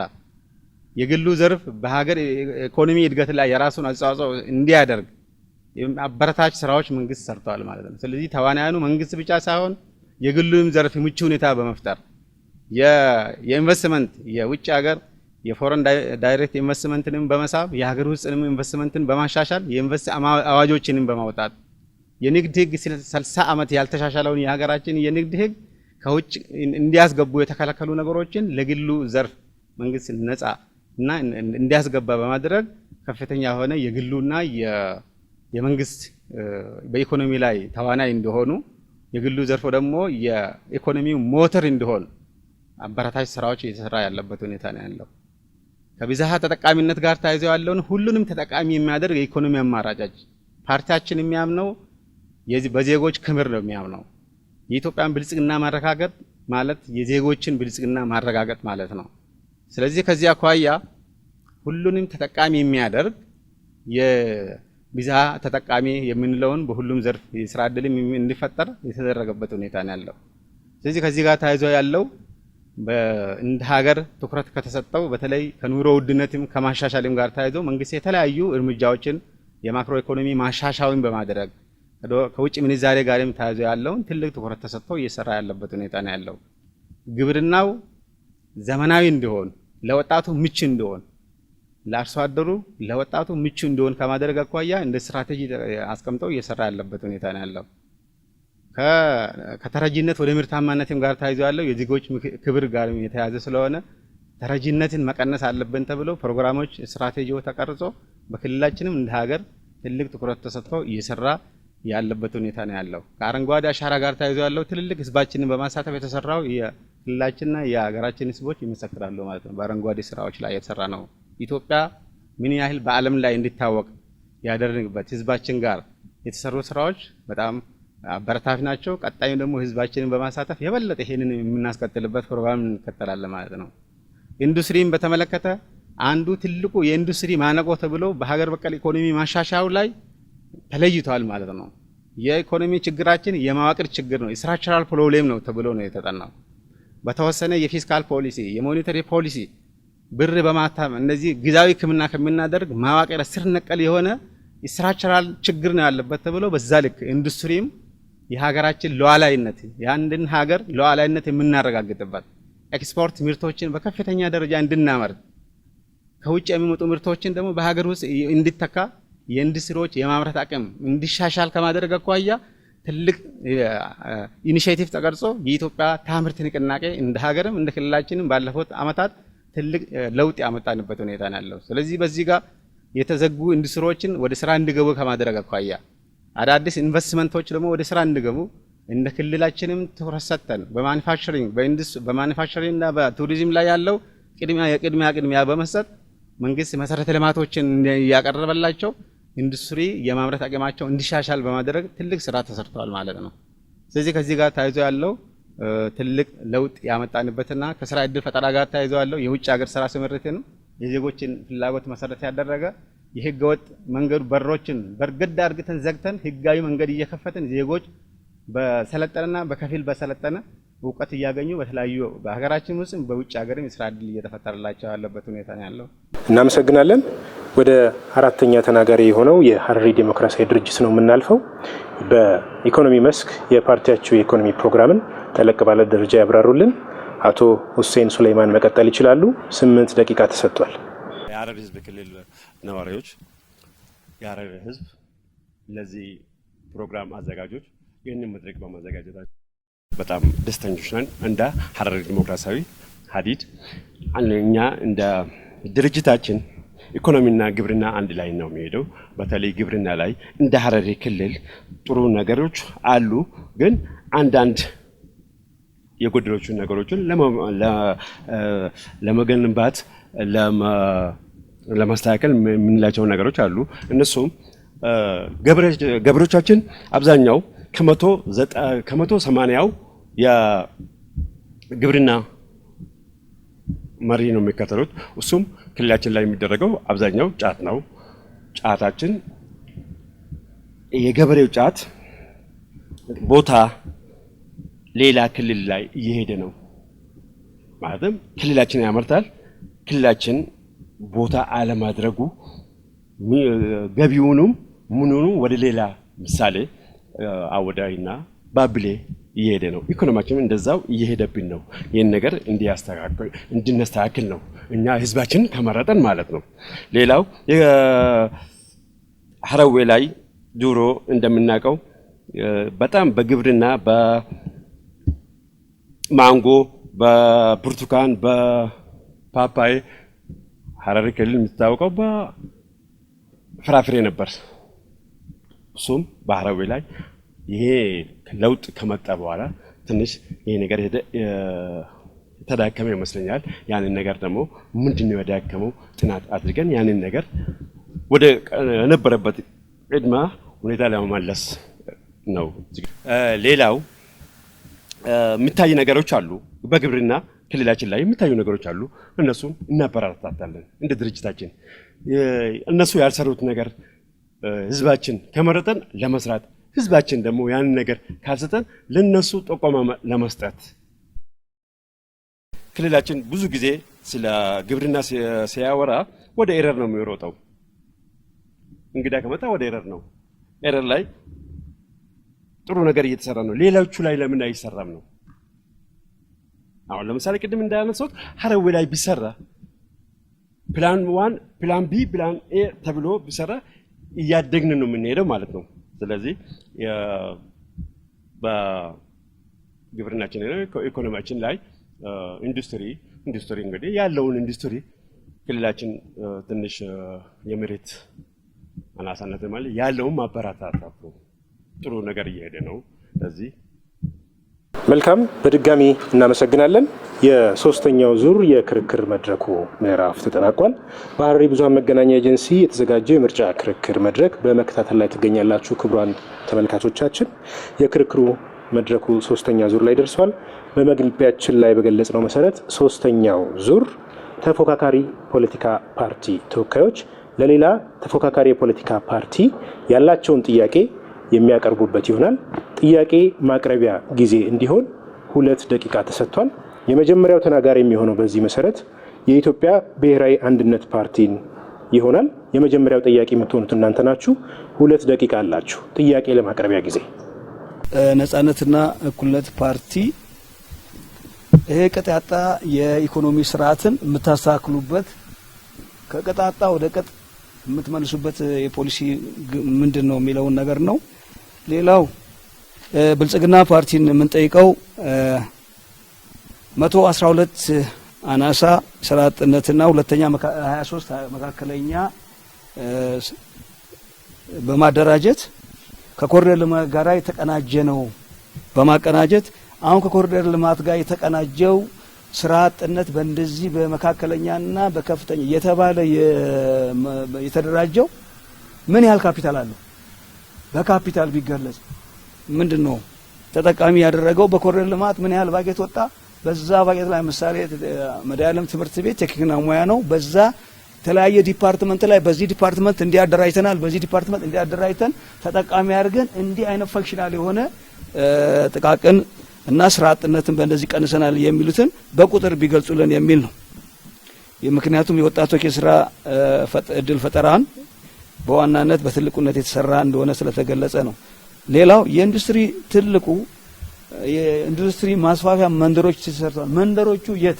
የግሉ ዘርፍ በሀገር ኢኮኖሚ እድገት ላይ የራሱን አስተዋጽኦ እንዲያደርግ አበረታች ስራዎች መንግስት ሰርቷል ማለት ነው። ስለዚህ ተዋናያኑ መንግስት ብቻ ሳይሆን የግሉንም ዘርፍ ምቹ ሁኔታ በመፍጠር የኢንቨስትመንት የውጭ ሀገር የፎረን ዳይሬክት ኢንቨስትመንትንም በመሳብ የሀገር ውስጥንም ኢንቨስትመንትን በማሻሻል የኢንቨስት አዋጆችንም በማውጣት የንግድ ህግ 60 ዓመት ያልተሻሻለውን የሀገራችን የንግድ ህግ ከውጭ እንዲያስገቡ የተከለከሉ ነገሮችን ለግሉ ዘርፍ መንግስት ነፃ እና እንዲያስገባ በማድረግ ከፍተኛ የሆነ የግሉና የመንግስት በኢኮኖሚ ላይ ተዋናይ እንደሆኑ የግሉ ዘርፎ ደግሞ የኢኮኖሚው ሞተር እንደሆነ አበረታች ስራዎች እየተሰራ ያለበት ሁኔታ ነው ያለው። ከብዝሃ ተጠቃሚነት ጋር ተያይዞ ያለውን ሁሉንም ተጠቃሚ የሚያደርግ የኢኮኖሚ አማራጭ ፓርቲያችን የሚያምነው በዜጎች ክብር ነው የሚያምነው። የኢትዮጵያን ብልጽግና ማረጋገጥ ማለት የዜጎችን ብልጽግና ማረጋገጥ ማለት ነው። ስለዚህ ከዚህ አኳያ ሁሉንም ተጠቃሚ የሚያደርግ የብዝሃ ተጠቃሚ የምንለውን በሁሉም ዘርፍ የስራ ዕድልም እንዲፈጠር የተደረገበት ሁኔታ ነው ያለው። ስለዚህ ከዚህ ጋር ተያይዞ ያለው እንደ ሀገር ትኩረት ከተሰጠው በተለይ ከኑሮ ውድነትም ከማሻሻልም ጋር ተያይዞ መንግስት የተለያዩ እርምጃዎችን የማክሮ ኢኮኖሚ ማሻሻያውን በማድረግ ከውጭ ምንዛሬ ጋርም ተያይዞ ያለውን ትልቅ ትኩረት ተሰጥቶ እየሰራ ያለበት ሁኔታ ነው ያለው። ግብርናው ዘመናዊ እንዲሆን ለወጣቱ ምቹ እንዲሆን ለአርሶ አደሩ ለወጣቱ ምቹ እንዲሆን ከማድረግ አኳያ እንደ ስትራቴጂ አስቀምጠው እየሰራ ያለበት ሁኔታ ነው ያለው። ከተረጂነት ወደ ምርታማነትም ጋር ተያይዞ ያለው የዜጎች ክብር ጋር የተያዘ ስለሆነ ተረጂነትን መቀነስ አለብን ተብሎ ፕሮግራሞች ስትራቴጂው ተቀርጾ በክልላችንም እንደ ሀገር ትልቅ ትኩረት ተሰጥቶ እየሰራ ያለበት ሁኔታ ነው ያለው። ከአረንጓዴ አሻራ ጋር ተያይዞ ያለው ትልልቅ ህዝባችንን በማሳተፍ የተሰራው የክልላችንና የሀገራችን ህዝቦች ይመሰክራሉ ማለት ነው። በአረንጓዴ ስራዎች ላይ የተሰራ ነው። ኢትዮጵያ ምን ያህል በዓለም ላይ እንዲታወቅ ያደረግበት ህዝባችን ጋር የተሰሩ ስራዎች በጣም አበረታች ናቸው። ቀጣዩ ደግሞ ህዝባችንን በማሳተፍ የበለጠ ይሄንን የምናስቀጥልበት ፕሮግራም እንከተላለን ማለት ነው። ኢንዱስትሪን በተመለከተ አንዱ ትልቁ የኢንዱስትሪ ማነቆ ተብሎ በሀገር በቀል ኢኮኖሚ ማሻሻያው ላይ ተለይቷል ማለት ነው። የኢኮኖሚ ችግራችን የመዋቅር ችግር ነው፣ ስትራክቸራል ፕሮብሌም ነው ተብሎ ነው የተጠናው። በተወሰነ የፊስካል ፖሊሲ የሞኔታሪ ፖሊሲ ብር በማታም እነዚህ ጊዜያዊ ሕክምና ከምናደርግ መዋቅር ስር ነቀል የሆነ ስትራክቸራል ችግር ነው ያለበት ተብሎ በዛ ልክ ኢንዱስትሪም የሀገራችን ሉዓላዊነት የአንድን ሀገር ሉዓላዊነት የምናረጋግጥበት ኤክስፖርት ምርቶችን በከፍተኛ ደረጃ እንድናመርት ከውጭ የሚመጡ ምርቶችን ደግሞ በሀገር ውስጥ እንዲተካ የኢንዱስትሪዎች የማምረት አቅም እንዲሻሻል ከማድረግ አኳያ ትልቅ ኢኒሼቲቭ ተቀርጾ የኢትዮጵያ ታምርት ንቅናቄ እንደ ሀገርም እንደ ክልላችንም ባለፉት ዓመታት ትልቅ ለውጥ ያመጣንበት ሁኔታ ነው ያለው። ስለዚህ በዚህ ጋር የተዘጉ ኢንዱስትሪዎችን ወደ ስራ እንዲገቡ ከማድረግ አኳያ አዳዲስ ኢንቨስትመንቶች ደግሞ ወደ ስራ እንዲገቡ እንደ ክልላችንም ትኩረት ሰጥተን በማኑፋክቸሪንግ እና በቱሪዝም ላይ ያለው ቅድሚያ በመስጠት መንግስት መሰረተ ልማቶችን ያቀረበላቸው ኢንዱስትሪ የማምረት አቅማቸው እንዲሻሻል በማድረግ ትልቅ ስራ ተሰርቷል ማለት ነው። ስለዚህ ከዚህ ጋር ተያይዞ ያለው ትልቅ ለውጥ ያመጣንበትና ከስራ ዕድል ፈጠራ ጋር ተያይዞ ያለው የውጭ ሀገር ስራ ስምሪትን የዜጎችን ፍላጎት መሰረት ያደረገ የህገ ወጥ መንገዱ በሮችን በርግድ አድርገን ዘግተን ህጋዊ መንገድ እየከፈትን ዜጎች በሰለጠነና በከፊል በሰለጠነ እውቀት እያገኙ በተለያዩ በሀገራችን ውስጥ በውጭ ሀገርም የስራ እድል እየተፈጠረላቸው ያለበት ሁኔታ ነው ያለው። እናመሰግናለን። ወደ አራተኛ ተናጋሪ የሆነው የሀረሪ ዴሞክራሲያዊ ድርጅት ነው የምናልፈው። በኢኮኖሚ መስክ የፓርቲያቸው የኢኮኖሚ ፕሮግራምን ጠለቅ ባለ ደረጃ ያብራሩልን አቶ ሁሴን ሱሌማን መቀጠል ይችላሉ። 8 ደቂቃ ተሰጥቷል። የሀረሪ ህዝብ ክልል ነዋሪዎች፣ የሀረሪ ህዝብ ለዚህ ፕሮግራም አዘጋጆች ይህንን መድረክ በማዘጋጀታቸው በጣም ደስተኞች ነን። እንደ ሀረሪ ዴሞክራሲያዊ ሀዲድ እኛ እንደ ድርጅታችን ኢኮኖሚና ግብርና አንድ ላይ ነው የሚሄደው። በተለይ ግብርና ላይ እንደ ሀረሪ ክልል ጥሩ ነገሮች አሉ፣ ግን አንዳንድ የጎደሎቹ ነገሮችን ለመገንባት ለማስተካከል የምንላቸው ነገሮች አሉ። እነሱም ገበሬዎቻችን አብዛኛው ከ180ው የግብርና መሪ ነው የሚከተሉት። እሱም ክልላችን ላይ የሚደረገው አብዛኛው ጫት ነው። ጫታችን የገበሬው ጫት ቦታ ሌላ ክልል ላይ እየሄደ ነው። ማለትም ክልላችን ያመርታል፣ ክልላችን ቦታ አለማድረጉ ገቢውንም ምኑንም ወደ ሌላ ምሳሌ አወዳይና ባብሌ እየሄደ ነው። ኢኮኖሚያችን እንደዛው እየሄደብን ነው። ይህን ነገር እንድናስተካክል ነው እኛ ህዝባችን ከመረጠን ማለት ነው። ሌላው ሀረዌ ላይ ድሮ እንደምናውቀው በጣም በግብርና በማንጎ፣ በብርቱካን፣ በፓፓይ ሀረሪ ክልል የምትታወቀው በፍራፍሬ ነበር። እሱም በሀረዌ ላይ ይሄ ለውጥ ከመጣ በኋላ ትንሽ ይሄ ነገር የተዳከመ ይመስለኛል። ያንን ነገር ደግሞ ምንድነው ያዳከመው ጥናት አድርገን ያንን ነገር ወደ ነበረበት ቅድመ ሁኔታ ለመመለስ ነው። ሌላው የሚታይ ነገሮች አሉ፣ በግብርና ክልላችን ላይ የሚታዩ ነገሮች አሉ። እነሱን እናበረታታለን እንደ ድርጅታችን። እነሱ ያልሰሩት ነገር ህዝባችን ከመረጠን ለመስራት፣ ህዝባችን ደግሞ ያንን ነገር ካልሰጠን ለነሱ ጠቆማ ለመስጠት። ክልላችን ብዙ ጊዜ ስለ ግብርና ሲያወራ ወደ ኤረር ነው የሚሮጠው። እንግዳ ከመጣ ወደ ኤረር ነው። ኤረር ላይ ጥሩ ነገር እየተሰራ ነው፣ ሌሎቹ ላይ ለምን አይሰራም ነው። አሁን ለምሳሌ ቅድም እንዳነሳሁት ሀረዌ ላይ ቢሰራ ፕላን 1 ፕላን ቢ ፕላን ኤ ተብሎ ቢሰራ እያደግን ነው የምንሄደው ማለት ነው። ስለዚህ በግብርናችን ኢኮኖሚያችን ላይ ኢንዱስትሪ እንግዲህ ያለውን ኢንዱስትሪ ክልላችን ትንሽ የመሬት አናሳነት ማለት ያለውን ማበረታታት ነው። ጥሩ ነገር እየሄደ ነው። ስለዚህ መልካም፣ በድጋሚ እናመሰግናለን። የሶስተኛው ዙር የክርክር መድረኩ ምዕራፍ ተጠናቋል። በሀረሪ ብዙሃን መገናኛ ኤጀንሲ የተዘጋጀው የምርጫ ክርክር መድረክ በመከታተል ላይ ትገኛላችሁ። ክቡራን ተመልካቾቻችን፣ የክርክሩ መድረኩ ሶስተኛ ዙር ላይ ደርሷል። በመግቢያችን ላይ በገለጽነው መሰረት ሶስተኛው ዙር ተፎካካሪ ፖለቲካ ፓርቲ ተወካዮች ለሌላ ተፎካካሪ የፖለቲካ ፓርቲ ያላቸውን ጥያቄ የሚያቀርቡበት ይሆናል። ጥያቄ ማቅረቢያ ጊዜ እንዲሆን 2 ደቂቃ ተሰጥቷል። የመጀመሪያው ተናጋሪ የሚሆነው በዚህ መሰረት የኢትዮጵያ ብሔራዊ አንድነት ፓርቲን ይሆናል። የመጀመሪያው ጥያቄ የምትሆኑት እናንተ ናችሁ። 2 ደቂቃ አላችሁ ጥያቄ ለማቅረቢያ ጊዜ። ነጻነትና እኩልነት ፓርቲ ይሄ ቀጣጣ የኢኮኖሚ ስርዓትን የምታስተካክሉበት ከቀጣጣ ወደ ቀጥ የምትመልሱበት የፖሊሲ ምንድነው የሚለውን ነገር ነው። ሌላው ብልጽግና ፓርቲን የምንጠይቀው 112 አናሳ ስራ አጥነትና ሁለተኛ 23 መካከለኛ በማደራጀት ከኮሪደር ልማት ጋር የተቀናጀ ነው በማቀናጀት አሁን ከኮሪደር ልማት ጋር የተቀናጀው ስራ አጥነት በእንደዚህ በመካከለኛና በከፍተኛ የተባለ የተደራጀው ምን ያህል ካፒታል አለው? በካፒታል ቢገለጽ ምንድነው ተጠቃሚ ያደረገው? በኮሪደር ልማት ምን ያህል ባጀት ወጣ? በዛ ባጀት ላይ ምሳሌ መድኃኔዓለም ትምህርት ቤት ቴክኒክና ሙያ ነው። በዛ የተለያየ ዲፓርትመንት ላይ በዚህ ዲፓርትመንት እንዲያደራጅተናል፣ በዚህ ዲፓርትመንት እንዲያደራጅተን ተጠቃሚ አድርገን እንዲህ አይነት ፈንክሽናል የሆነ ጥቃቅን እና ስራ አጥነትን በእንደዚህ ቀንሰናል የሚሉትን በቁጥር ቢገልጹልን የሚል ነው። ምክንያቱም የወጣቶች የስራ እድል ፈጠራን በዋናነት በትልቁነት የተሰራ እንደሆነ ስለተገለጸ ነው። ሌላው የኢንዱስትሪ ትልቁ የኢንዱስትሪ ማስፋፊያ መንደሮች ተሰርተዋል። መንደሮቹ የት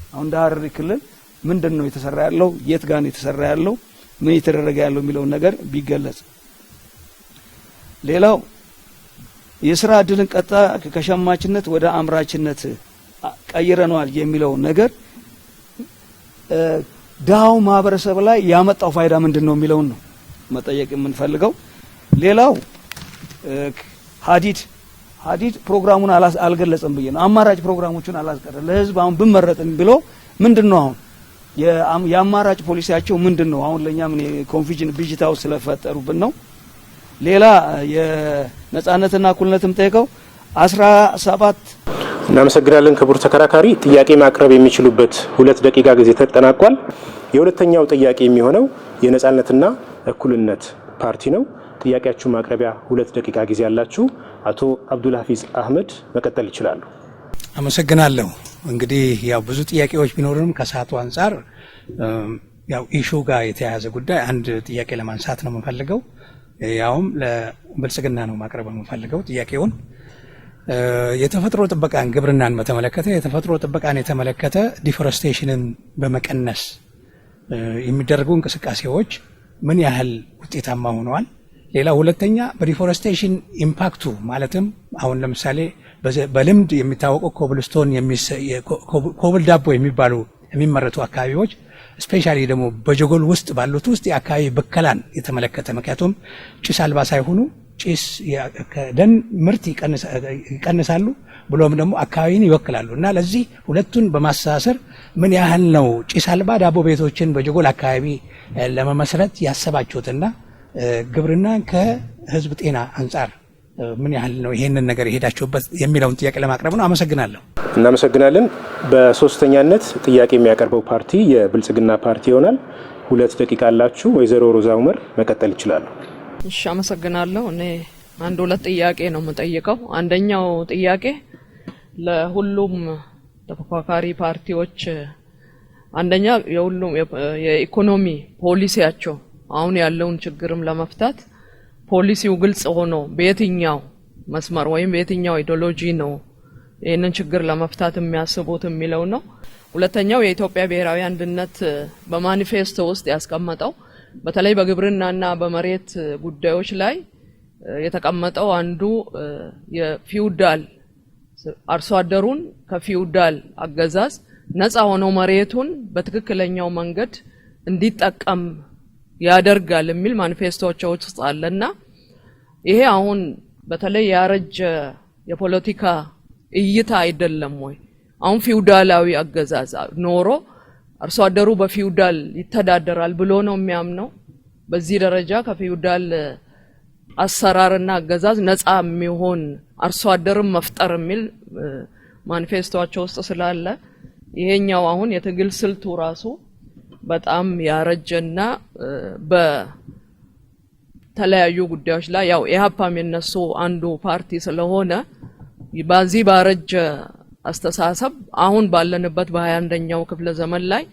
አሁን እንደ ሐረሪ ክልል ምንድነው የተሰራ ያለው? የት ጋር ነው የተሰራ ያለው? ምን እየተደረገ ያለው የሚለው ነገር ቢገለጽ። ሌላው የስራ እድልን ቀጣ ከሸማችነት ወደ አምራችነት ቀይረናል የሚለው ነገር ዳው ማህበረሰብ ላይ ያመጣው ፋይዳ ምንድነው የሚለው ነው መጠየቅ የምንፈልገው። ሌላው ሀዲድ ፕሮግራሙን አልገለጸም ብዬ ነው። አማራጭ ፕሮግራሞችን አላስቀረ ለህዝብ አሁን ብመረጥን ብሎ ምንድነው አሁን የአማራጭ ፖሊሲያቸው ምንድነው? አሁን ለኛ ምን ኮንፊዥን ቢጂታው ስለፈጠሩብን ነው። ሌላ የነጻነትና እኩልነትም ጠይቀው 17 እናመሰግናለን ክቡር ተከራካሪ። ጥያቄ ማቅረብ የሚችሉበት 2 ደቂቃ ጊዜ ተጠናቋል። የሁለተኛው ጥያቄ የሚሆነው የነጻነትና እኩልነት ፓርቲ ነው። ጥያቄያችሁ ማቅረቢያ 2 ደቂቃ ጊዜ ያላችሁ። አቶ አብዱልሐፊዝ አህመድ መቀጠል ይችላሉ። አመሰግናለሁ። እንግዲህ ያው ብዙ ጥያቄዎች ቢኖርንም ከሰዓቱ አንጻር ያው ኢሹ ጋር የተያያዘ ጉዳይ አንድ ጥያቄ ለማንሳት ነው የምፈልገው። ያውም ለብልጽግና ነው ማቅረብ የምፈልገው ጥያቄውን። የተፈጥሮ ጥበቃን ግብርናን በተመለከተ የተፈጥሮ ጥበቃን የተመለከተ ዲፎረስቴሽንን በመቀነስ የሚደረጉ እንቅስቃሴዎች ምን ያህል ውጤታማ ሆነዋል? ሌላ ሁለተኛ በዲፎረስቴሽን ኢምፓክቱ ማለትም አሁን ለምሳሌ በልምድ የሚታወቀው ኮብልስቶን ኮብል ዳቦ የሚባሉ የሚመረቱ አካባቢዎች ስፔሻሊ ደግሞ በጀጎል ውስጥ ባሉት ውስጥ የአካባቢ ብከላን የተመለከተ ምክንያቱም ጭስ አልባ ሳይሆኑ ጭስ ከደን ምርት ይቀንሳሉ ብሎም ደግሞ አካባቢን ይወክላሉ እና ለዚህ ሁለቱን በማስተሳሰር ምን ያህል ነው ጭስ አልባ ዳቦ ቤቶችን በጀጎል አካባቢ ለመመስረት ያሰባችሁትና ግብርናን ከህዝብ ጤና አንጻር ምን ያህል ነው ይሄንን ነገር የሄዳችሁበት የሚለውን ጥያቄ ለማቅረብ ነው። አመሰግናለሁ። እናመሰግናለን። በሶስተኛነት ጥያቄ የሚያቀርበው ፓርቲ የብልጽግና ፓርቲ ይሆናል። 2 ደቂቃ አላችሁ። ወይዘሮ ሮዛ ኡመር መቀጠል ይችላሉ። እሺ፣ አመሰግናለሁ። እኔ 2 ጥያቄ ነው የምጠይቀው። አንደኛው ጥያቄ ለሁሉም ተፎካካሪ ፓርቲዎች አንደኛ የሁሉም የኢኮኖሚ ፖሊሲያቸው አሁን ያለውን ችግርም ለመፍታት ፖሊሲው ግልጽ ሆኖ በየትኛው መስመር ወይም በየትኛው ኢዲዮሎጂ ነው ይህንን ችግር ለመፍታት የሚያስቡት የሚለው ነው። ሁለተኛው የኢትዮጵያ ብሔራዊ አንድነት በማኒፌስቶ ውስጥ ያስቀመጠው በተለይ በግብርናና በመሬት ጉዳዮች ላይ የተቀመጠው አንዱ የፊውዳል አርሶ አደሩን ከፊውዳል አገዛዝ ነፃ ሆኖ መሬቱን በትክክለኛው መንገድ እንዲጠቀም ያደርጋል የሚል ማኒፌስቶዎች ውስጥ አለና ይሄ አሁን በተለይ ያረጀ የፖለቲካ እይታ አይደለም ወይ? አሁን ፊውዳላዊ አገዛዝ ኖሮ አርሶ አደሩ በፊውዳል ይተዳደራል ብሎ ነው የሚያምነው? በዚህ ደረጃ ከፊውዳል አሰራርና አገዛዝ ነፃ የሚሆን አርሶ አደርን መፍጠር የሚል ማኒፌስቶቸው ውስጥ ስላለ ይሄኛው አሁን የትግል ስልቱ ራሱ በጣም ያረጀና በተለያዩ ጉዳዮች ላይ ያው ኢህአፓም የነሱ አንዱ ፓርቲ ስለሆነ በዚህ ባረጀ አስተሳሰብ አሁን ባለንበት በ21ኛው ክፍለ ዘመን ላይ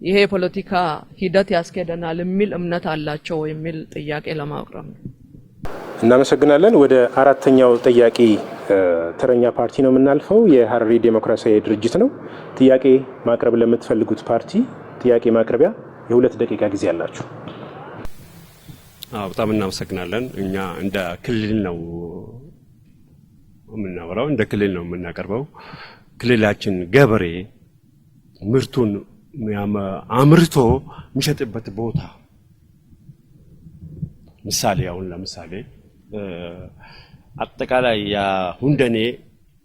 ይሄ የፖለቲካ ሂደት ያስኬደናል የሚል እምነት አላቸው የሚል ጥያቄ ለማቅረብ ነው። እናመሰግናለን። ወደ 4ኛው ጥያቄ ተረኛ ፓርቲ ነው የምናልፈው። የሐረሪ ዴሞክራሲያዊ ድርጅት ነው። ጥያቄ ማቅረብ ለምትፈልጉት ፓርቲ ጥያቄ ማቅረቢያ የ2 ደቂቃ ጊዜ ያላችሁ። በጣም እናመሰግናለን። እኛ እንደ ክልል ነው የምናወራው፣ እንደ ክልል ነው የምናቀርበው። ክልላችን ገበሬ ምርቱን አምርቶ የሚሸጥበት ቦታ ምሳሌ አሁን ለምሳሌ አጠቃላይ የሁንደኔ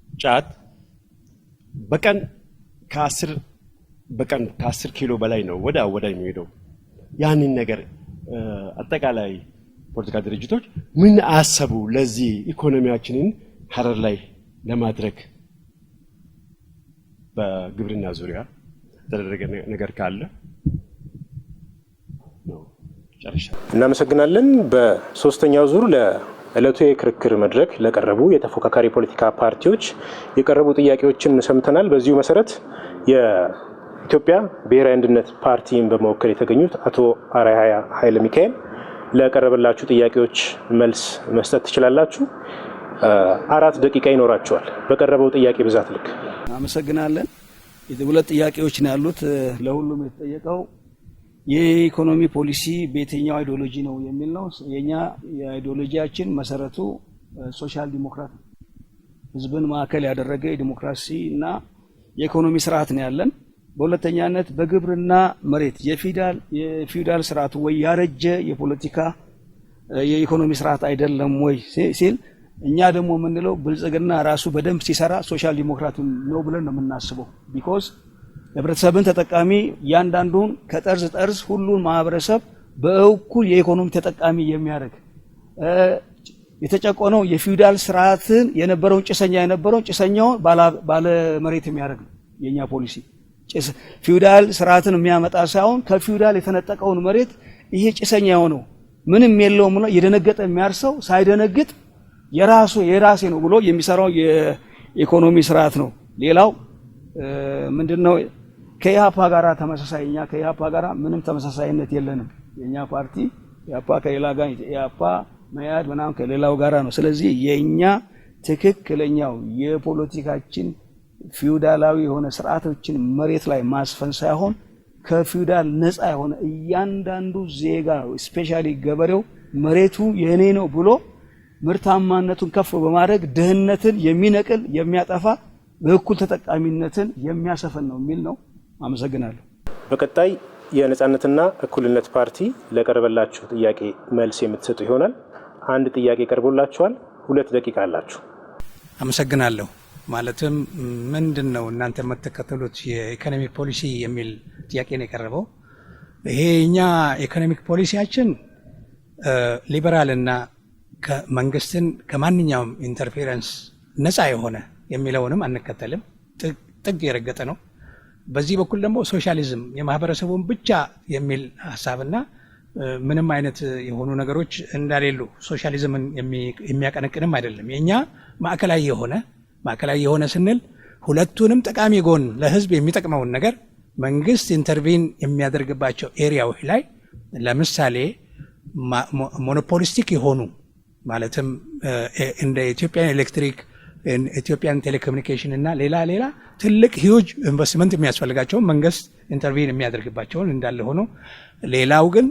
ጫት በቀን ከ10 ኪሎ በላይ ነው ወደ የሚሄደው። ያንን ነገር አጠቃላይ ፖለቲካ ድርጅቶች ምን አሰቡ ለዚህ ኢኮኖሚያችንን ሐረር ላይ ለማድረግ በግብርና ዙሪያ ተደረገ ነገር ካለ ነው ጨርሻለሁ። እናመሰግናለን። በሶስተኛው ዙር ዕለቱ የክርክር መድረክ ለቀረቡ የተፎካካሪ ፖለቲካ ፓርቲዎች የቀረቡ ጥያቄዎችን ሰምተናል። በዚሁ መሰረት የኢትዮጵያ ብሔራዊ አንድነት ፓርቲን በመወከል የተገኙት አቶ አርአያ ኃይለ ሚካኤል ለቀረበላችሁ ጥያቄዎች መልስ መስጠት ትችላላችሁ። 4 ደቂቃ ይኖራቸዋል። በቀረበው ጥያቄ ብዛት ልክ አመሰግናለን። ሁለት ጥያቄዎች ነው ያሉት። ለሁሉም የተጠየቀው የኢኮኖሚ ፖሊሲ በየትኛው አይዲዮሎጂ ነው የሚል ነው። የኛ የአይዲዮሎጂያችን መሰረቱ ሶሻል ዲሞክራት ህዝብን ማዕከል ያደረገ የዲሞክራሲ እና የኢኮኖሚ ስርዓት ነው ያለን። በሁለተኛነት በግብርና መሬት የፊውዳል ስርዓቱ ወይ ያረጀ የፖለቲካ የኢኮኖሚ ስርዓት አይደለም ወይ ሲል እኛ ደግሞ የምንለው ብልጽግና ራሱ በደንብ ሲሰራ ሶሻል ዲሞክራት ነው ብለን ነው የምናስበው። ቢኮዝ ህብረተሰብን ተጠቃሚ ያንዳንዱን ከጠርዝ ጠርዝ ሁሉን ማህበረሰብ በእኩል የኢኮኖሚ ተጠቃሚ የሚያደርግ የተጨቆነው የፊውዳል ስርዓትን የነበረውን ጭሰኛውን ባለ መሬት የሚያደርግ ነው የኛ ፖሊሲ። ፊውዳል ስርዓትን የሚያመጣ ሳይሆን ከፊውዳል የተነጠቀውን መሬት ይሄ ጭሰኛ የሆነው ምንም የለውም ብሎ የደነገጠ የሚያርሰው ሳይደነግጥ የራሴ ነው ብሎ የሚሰራው የኢኮኖሚ ስርዓት ነው። ሌላው ምንድነው ከኢህአፓ ጋራ ተመሳሳይ እኛ ከኢህአፓ ጋራ ምንም ተመሳሳይነት የለንም። የኛ ፓርቲ ኢህአፓ ከሌላ ጋር ኢህአፓ መያድ ምናምን ከሌላው ጋራ ነው። ስለዚህ የኛ ትክክለኛው የፖለቲካችን ፊውዳላዊ የሆነ ስርዓቶችን መሬት ላይ ማስፈን ሳይሆን ከፊውዳል ነፃ የሆነ እያንዳንዱ ዜጋ ስፔሻሊ ገበሬው መሬቱ የኔ ነው ብሎ ምርታማነቱን ከፍ በማድረግ ድህነትን የሚነቅል የሚያጠፋ በእኩል ተጠቃሚነትን የሚያሰፍን ነው የሚል ነው። አመሰግናለሁ። በቀጣይ የነጻነትና እኩልነት ፓርቲ ለቀረበላችሁ ጥያቄ መልስ የምትሰጡ ይሆናል። አንድ ጥያቄ ቀርቦላችኋል። 2 ደቂቃ አላችሁ። አመሰግናለሁ። ማለትም ምንድነው እናንተ የምትከተሉት የኢኮኖሚክ ፖሊሲ የሚል ጥያቄ ነው የቀረበው። ይሄ እኛ ኢኮኖሚክ ፖሊሲያችን ሊበራልና ከመንግስትን ከማንኛውም ኢንተርፌረንስ ነፃ የሆነ የሚለውንም አንከተልም። ጥግ የረገጠ ነው። በዚህ በኩል ደግሞ ሶሻሊዝም የማህበረሰቡን ብቻ የሚል ሀሳብና ምንም አይነት የሆኑ ነገሮች እንዳሌሉ ሶሻሊዝምን የሚያቀነቅንም አይደለም። የኛ ማዕከላዊ የሆነ ስንል ሁለቱንም ጠቃሚ ጎን ለህዝብ የሚጠቅመውን ነገር መንግስት ኢንተርቪን የሚያደርግባቸው ኤሪያዎች ላይ ለምሳሌ ሞኖፖሊስቲክ የሆኑ ማለትም እንደ ኢትዮጵያን ኤሌክትሪክ፣ ኢትዮጵያን ቴሌኮሙኒኬሽን እና ሌላ ትልቅ ሂውጅ ኢንቨስትመንት የሚያስፈልጋቸው መንግስት ኢንተርቪን የሚያደርግባቸውን እንዳለ ሆኖ ሌላው ግን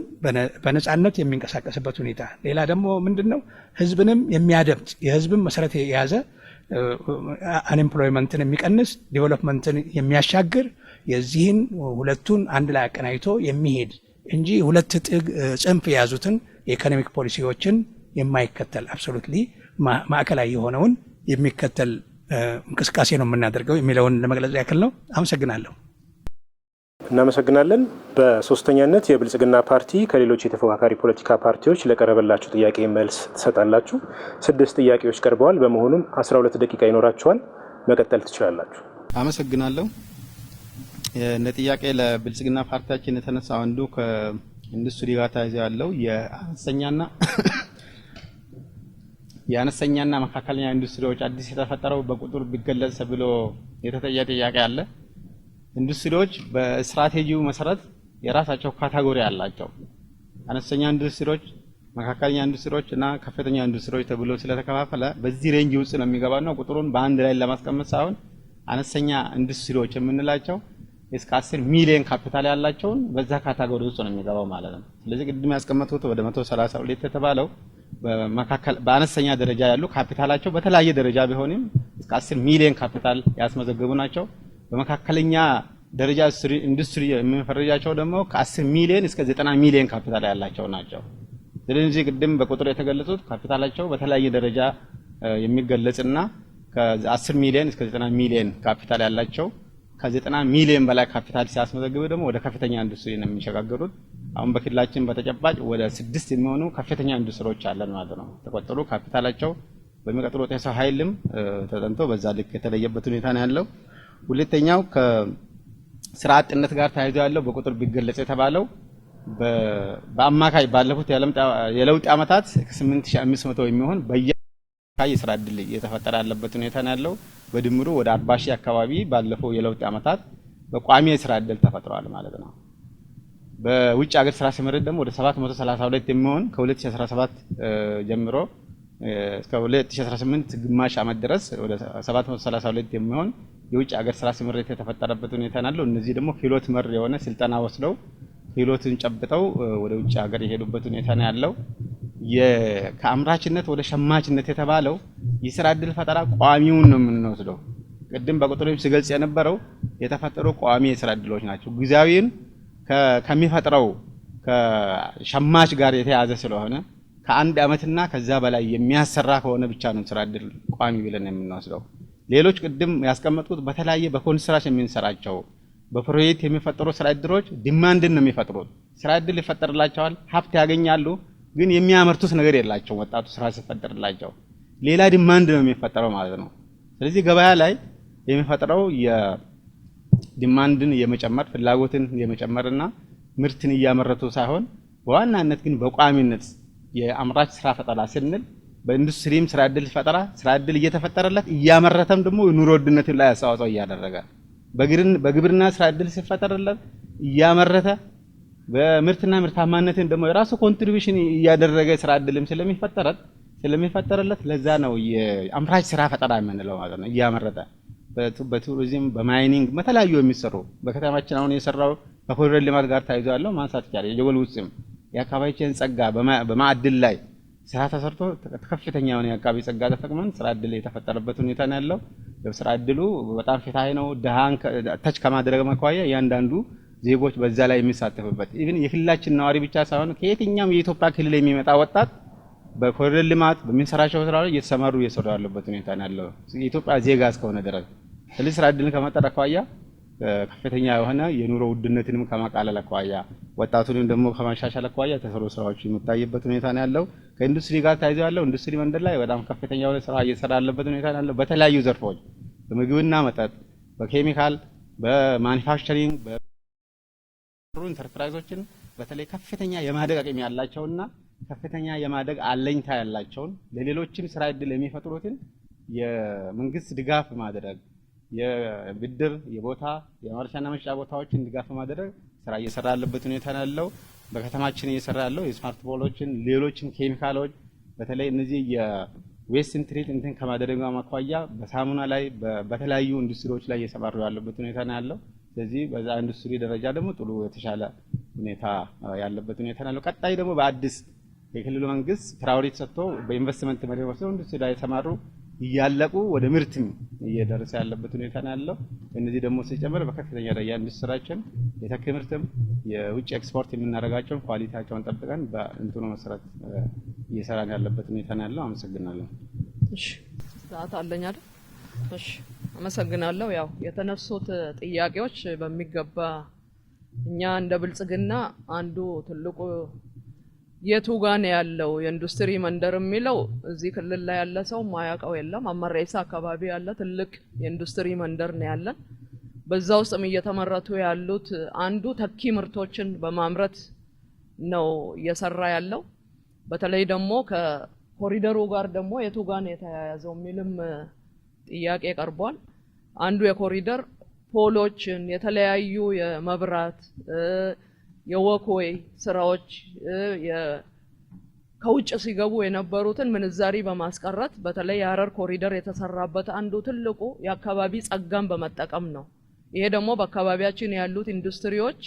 በነጻነት የሚንቀሳቀስበት ሁኔታ፣ ሌላ ደግሞ ምንድነው ህዝብንም የሚያደምጥ የህዝብን መሰረት የያዘ አንኤምፕሎይመንትን የሚቀንስ ዲቨሎፕመንትን የሚያሻግር የዚህን ሁለቱን አንድ ላይ አቀናይቶ የሚሄድ እንጂ ሁለት ጽንፍ የያዙትን የኢኮኖሚክ ፖሊሲዎችን የማይከተል አብሶሉትሊ ማዕከላዊ የሆነውን የሚከተል እንቅስቃሴ ነው የምናደርገው የሚለውን ለመግለጽ ያክል ነው። አመሰግናለሁ። እናመሰግናለን። በሶስተኛነት የብልጽግና ፓርቲ ከሌሎች የተፎካካሪ ፖለቲካ ፓርቲዎች ለቀረበላችሁ ጥያቄ መልስ ትሰጣላችሁ። 6 ጥያቄዎች ቀርበዋል። በመሆኑም 12 ደቂቃ ይኖራችኋል። መቀጠል ትችላላችሁ። አመሰግናለሁ። እንደ ጥያቄ ለብልጽግና ፓርቲያችን የተነሳው አንዱ ከኢንዱስትሪ ጋር ተያይዞ ያለው የአነስተኛና መካከለኛ ኢንዱስትሪዎች አዲስ የተፈጠረው በቁጥር ቢገለጽ ብሎ የተጠየቀ ጥያቄ አለ። ኢንዱስትሪዎች በስትራቴጂው መሰረት የራሳቸው ካታጎሪ አላቸው። አነስተኛ ኢንዱስትሪዎች፣ መካከለኛ ኢንዱስትሪዎች እና ከፍተኛ ኢንዱስትሪዎች ተብሎ ስለተከፋፈለ በዚህ ሬንጅ ውስጥ ነው የሚገባው። ቁጥሩን በአንድ ላይ ለማስቀመጥ ሳይሆን አነስተኛ ኢንዱስትሪዎች የምንላቸው እስከ 10 ሚሊዮን ካፒታል ያላቸውን በዛ ካታጎሪ ውስጥ ነው የሚገባው ማለት ነው። ስለዚህ ቅድም ያስቀመጡት ወደ 132 የተባለው በአነስተኛ ደረጃ ያሉ ካፒታላቸው በተለያየ ደረጃ ቢሆንም እስከ 10 ሚሊዮን ካፒታል ያስመዘገቡ ናቸው። በመካከለኛ ደረጃ ኢንዱስትሪ የምንፈርጃቸው ደግሞ ከ10 ሚሊዮን እስከ 90 ሚሊዮን ካፒታል ያላቸው ናቸው። ስለዚህ ቅድም በቁጥር የተገለጹት ካፒታላቸው በተለያየ ደረጃ የሚገለጽና ከ10 ሚሊዮን እስከ 90 ሚሊዮን ካፒታል ያላቸው ከ90 ሚሊዮን በላይ ካፒታል ሲያስመዘግቡ ደግሞ ወደ ከፍተኛ ኢንዱስትሪ ነው የሚሸጋገሩት። አሁን በክልላችን በተጨባጭ ወደ 6 የሚሆኑ ከፍተኛ ኢንዱስትሪዎች አለን ማለት ነው። ተቆጥሮ ካፒታላቸው በሚቀጥሉት የሰው ኃይልም ተጠንቶ በዛ ልክ የተለየበት ሁኔታ ነው ያለው። ሁለተኛው ከስራ አጥነት ጋር ተያይዞ ያለው በቁጥር ቢገለጽ የተባለው በአማካይ ባለፉት የለውጥ ዓመታት 8500 የሚሆን በየአካባቢ የስራ ዕድል እየተፈጠረ ያለበት ሁኔታ ነው ያለው። በድምሩ ወደ 40,000 አካባቢ ባለፈው የለውጥ ዓመታት በቋሚ የስራ ዕድል ተፈጥሯል ማለት ነው። በውጭ ሀገር ስራ ስምሪት ደግሞ ወደ 732 የሚሆን ከ2017 ጀምሮ እስከ 2018 ግማሽ ዓመት ድረስ ወደ 732 የሚሆን የውጭ ሀገር ስራ ስምሪት የተፈጠረበት ሁኔታ ነው ያለው። እነዚህ ደግሞ ክህሎት መር የሆነ ስልጠና ወስደው ክህሎትን ጨብጠው ወደ ውጭ ሀገር የሄዱበት ሁኔታ ነው ያለው። ከአምራችነት ወደ ሸማችነት የተባለው የስራ ዕድል ፈጠራ ቋሚውን ነው የምንወስደው። ቅድም በቁጥሮች ሲገልጽ የነበረው የተፈጠሩ ቋሚ የስራ ዕድሎች ናቸው። ጊዜያዊን ከሚፈጥረው ከሸማች ጋር የተያዘ ስለሆነ ከአንድ ዓመትና ከዛ በላይ የሚያሰራ ከሆነ ብቻ ነው ስራ ዕድል ቋሚ ብለን የምንወስደው። ሌሎች ቅድም ያስቀመጥኩት በተለያየ በኮንስትራክሽን የምንሰራቸው በፕሮጀክት የሚፈጠሩ ስራ ዕድሎች ዲማንድን ነው የሚፈጥሩት። ስራ ዕድል ይፈጠርላቸዋል፣ ሀብት ያገኛሉ፣ ግን የሚያመርቱት ነገር የላቸው። ወጣቱ ስራ ሲፈጠርላቸው ሌላ ዲማንድ ነው የሚፈጠረው ማለት ነው። ስለዚህ ገበያ ላይ የሚፈጥረው የዲማንድን የመጨመር ፍላጎትን የመጨመርና ምርትን እያመረቱ ሳይሆን በዋናነት ግን በቋሚነት የአምራች ስራ ፈጠራ ስንል በኢንዱስትሪም ስራ ዕድል ፈጠራ ስራ ዕድል እየተፈጠረለት እያመረተም ደግሞ የኑሮ ውድነትን ላይ አስተዋጽኦ እያደረገ በግብርና ስራ ዕድል ሲፈጠርለት እያመረተ በምርትና ምርታማነትን ደግሞ የራሱ ኮንትሪቢዩሽን እያደረገ ስራ ዕድልም ስለሚፈጠርለት ለዛ ነው የአምራች ስራ ፈጠራ የምንለው ማለት ነው። እያመረተ በቱሪዝም በማይኒንግ በተለያዩ የሚሰሩ በከተማችን አሁን የሰራው ከኮሪደር ልማት ጋር ተያይዞ ያለው ማንሳት ይቻላል። የጀጎል ውስጥም የአካባቢችን ጸጋ በማዕድን ላይ ስራ ተሰርቶ ከፍተኛ የሆነ የአካባቢ ጸጋ ተጠቅመን ስራ ዕድል የተፈጠረበት ሁኔታ ነው ያለው። ስራ ዕድሉ በጣም ፍትሃዊ ነው። ደሃን ተች ከማድረግ መኳያ እያንዳንዱ ዜጎች በዛ ላይ የሚሳተፉበት ኢቭን የክልላችን ነዋሪ ብቻ ሳይሆን ከየትኛውም የኢትዮጵያ ክልል የሚመጣ ወጣት በኮሪደር ልማት በሚሰራቸው ስራ ላይ እየተሰማሩ እየሰሩ ያለበት ሁኔታ ነው ያለው የኢትዮጵያ ዜጋ እስከሆነ ድረስ። ስለዚህ ስራ ዕድልን ከመፍጠር አኳያ ከፍተኛ የሆነ የኑሮ ውድነትንም ከማቃለል አኳያ ወጣቱንም ደግሞ ከማሻሻል አኳያ የተሰሩ ስራዎች የሚታይበት ሁኔታ ነው ያለው። ከኢንዱስትሪ ጋር ተያይዞ ያለው ኢንዱስትሪ መንደር ላይ በጣም ከፍተኛ የሆነ ስራ እየሰራ ያለበት ሁኔታ ነው ያለው። በተለያዩ ዘርፎች በምግብና መጠጥ፣ በኬሚካል፣ በማኒፋክቸሪንግ፣ ኢንተርፕራይዞችን በተለይ ከፍተኛ የማደግ አቅም ያላቸውና ከፍተኛ የማደግ አለኝታ ያላቸውን ለሌሎችም ስራ ዕድል የሚፈጥሩትን የመንግስት ድጋፍ ማድረግ የብድር የቦታ የማምረቻና መሸጫ ቦታዎችን ድጋፍ ማድረግ ስራ እየሰራ ያለበት ሁኔታ ነው ያለው። በከተማችን እየሰራ ያለው የስማርት ፖሎችን ሌሎችም ኬሚካሎች በተለይ እነዚህ የዌስት ትሪት እንትን ከማድረግ ጋር ማኳያ በሳሙና ላይ በተለያዩ ኢንዱስትሪዎች ላይ እየሰማሩ ያለበት ሁኔታ ነው ያለው። ስለዚህ በዛ ኢንዱስትሪ ደረጃ ደግሞ ጥሩ የተሻለ ሁኔታ ያለበት ሁኔታ ነው ያለው። ቀጣይ ደግሞ በአዲስ የክልሉ መንግስት ፕራዮሪቲ ሰጥቶ በኢንቨስትመንት መሪ ወስዶ ኢንዱስትሪ ላይ የተሰማሩ እያለቁ ወደ ምርትም እየደረሰ ያለበት ሁኔታ ነው ያለው። እነዚህ ደግሞ ሲጨመር በከፍተኛ ደረጃ ኢንዱስትሪያችን የተኪ ምርትም የውጭ ኤክስፖርት የምናደርጋቸውን ኳሊቲያቸውን ጠብቀን በእንትኑ መሰረት እየሰራን ያለበት ሁኔታ ነው ያለው። አመሰግናለሁ። እሺ ሰዓት አለኝ አይደል? እሺ አመሰግናለሁ። ያው የተነሱት ጥያቄዎች በሚገባ እኛ እንደ ብልጽግና አንዱ ትልቁ የቱ ጋር ነው ያለው የኢንዱስትሪ መንደር የሚለው እዚህ ክልል ላይ ያለ ሰው ማያውቀው የለም። አመሬሳ አካባቢ ያለ ትልቅ የኢንዱስትሪ መንደር ነው ያለን። በዛ ውስጥም እየተመረቱ ያሉት አንዱ ተኪ ምርቶችን በማምረት ነው እየሰራ ያለው። በተለይ ደግሞ ከኮሪደሩ ጋር ደግሞ የቱ ጋር ነው የተያያዘው የሚልም ጥያቄ ቀርቧል። አንዱ የኮሪደር ፖሎችን የተለያዩ የመብራት የወክዌይ ስራዎች ከውጭ ሲገቡ የነበሩትን ምንዛሪ በማስቀረት በተለይ የሀረር ኮሪደር የተሰራበት አንዱ ትልቁ የአካባቢ ጸጋን በመጠቀም ነው። ይሄ ደግሞ በአካባቢያችን ያሉት ኢንዱስትሪዎች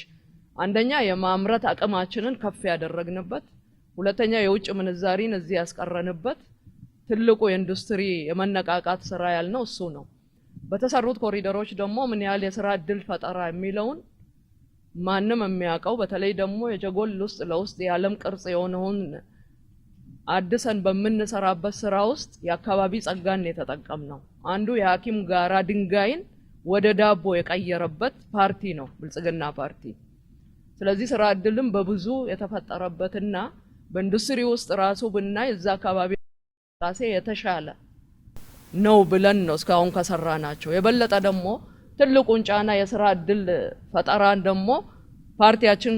አንደኛ የማምረት አቅማችንን ከፍ ያደረግንበት፣ ሁለተኛ የውጭ ምንዛሪን እዚህ ያስቀረንበት ትልቁ የኢንዱስትሪ የመነቃቃት ስራ ያልነው እሱ ነው። በተሰሩት ኮሪደሮች ደግሞ ምን ያህል የስራ ዕድል ፈጠራ የሚለውን ማንም የሚያውቀው በተለይ ደግሞ የጀጎል ውስጥ ለውስጥ የዓለም ቅርጽ የሆነውን አድሰን በምንሰራበት ስራ ውስጥ የአካባቢ ጸጋን የተጠቀምነው አንዱ የሐኪም ጋራ ድንጋይን ወደ ዳቦ የቀየረበት ፓርቲ ነው ብልጽግና ፓርቲ። ስለዚህ ስራ ዕድልም በብዙ የተፈጠረበትና በኢንዱስትሪ ውስጥ ራሱ ብናይ እዛ አካባቢ ራሴ የተሻለ ነው ብለን ነው እስካሁን ከሰራናቸው። የበለጠ ደግሞ ትልቁን ጫና የስራ ዕድል ፈጠራን ደግሞ ፓርቲያችን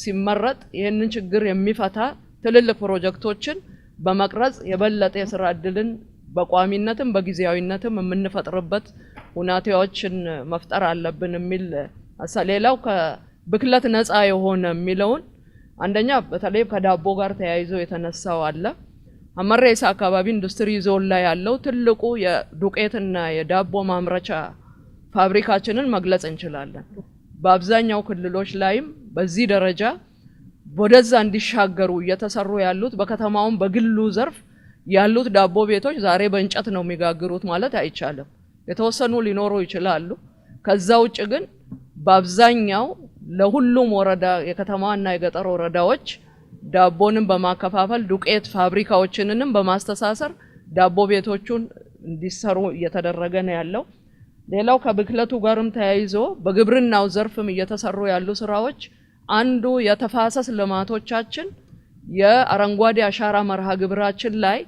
ሲመረጥ ይህንን ችግር የሚፈታ ትልልቅ ፕሮጀክቶችን በመቅረጽ የበለጠ የስራ እድልን በቋሚነትም በጊዜያዊነትም የምንፈጥርበት ሁኔታዎችን መፍጠር አለብን የሚል ሌላው ከብክለት ነፃ የሆነ የሚለውን አንደኛ በተለይ ከዳቦ ጋር ተያይዞ የተነሳው አለ። ሐመሬሳ አካባቢ ኢንዱስትሪ ዞን ላይ ያለው ትልቁ የዱቄትና የዳቦ ማምረቻ ፋብሪካችንን መግለጽ እንችላለን። በአብዛኛው ክልሎች ላይም በዚህ ደረጃ ወደዛ እንዲሻገሩ እየተሰሩ ያሉት በከተማውም በግሉ ዘርፍ ያሉት ዳቦ ቤቶች ዛሬ በእንጨት ነው የሚጋግሩት ማለት አይቻልም። የተወሰኑ ሊኖሩ ይችላሉ። ከዛ ውጭ ግን በአብዛኛው ለሁሉም ወረዳ የከተማና የገጠር ወረዳዎች ዳቦንም በማከፋፈል ዱቄት ፋብሪካዎችንንም በማስተሳሰር ዳቦ ቤቶቹን እንዲሰሩ እየተደረገ ነው ያለው። ሌላው ከብክለቱ ጋርም ተያይዞ በግብርናው ዘርፍም እየተሰሩ ያሉ ስራዎች አንዱ የተፋሰስ ልማቶቻችን የአረንጓዴ አሻራ መርሃ ግብራችን ላይ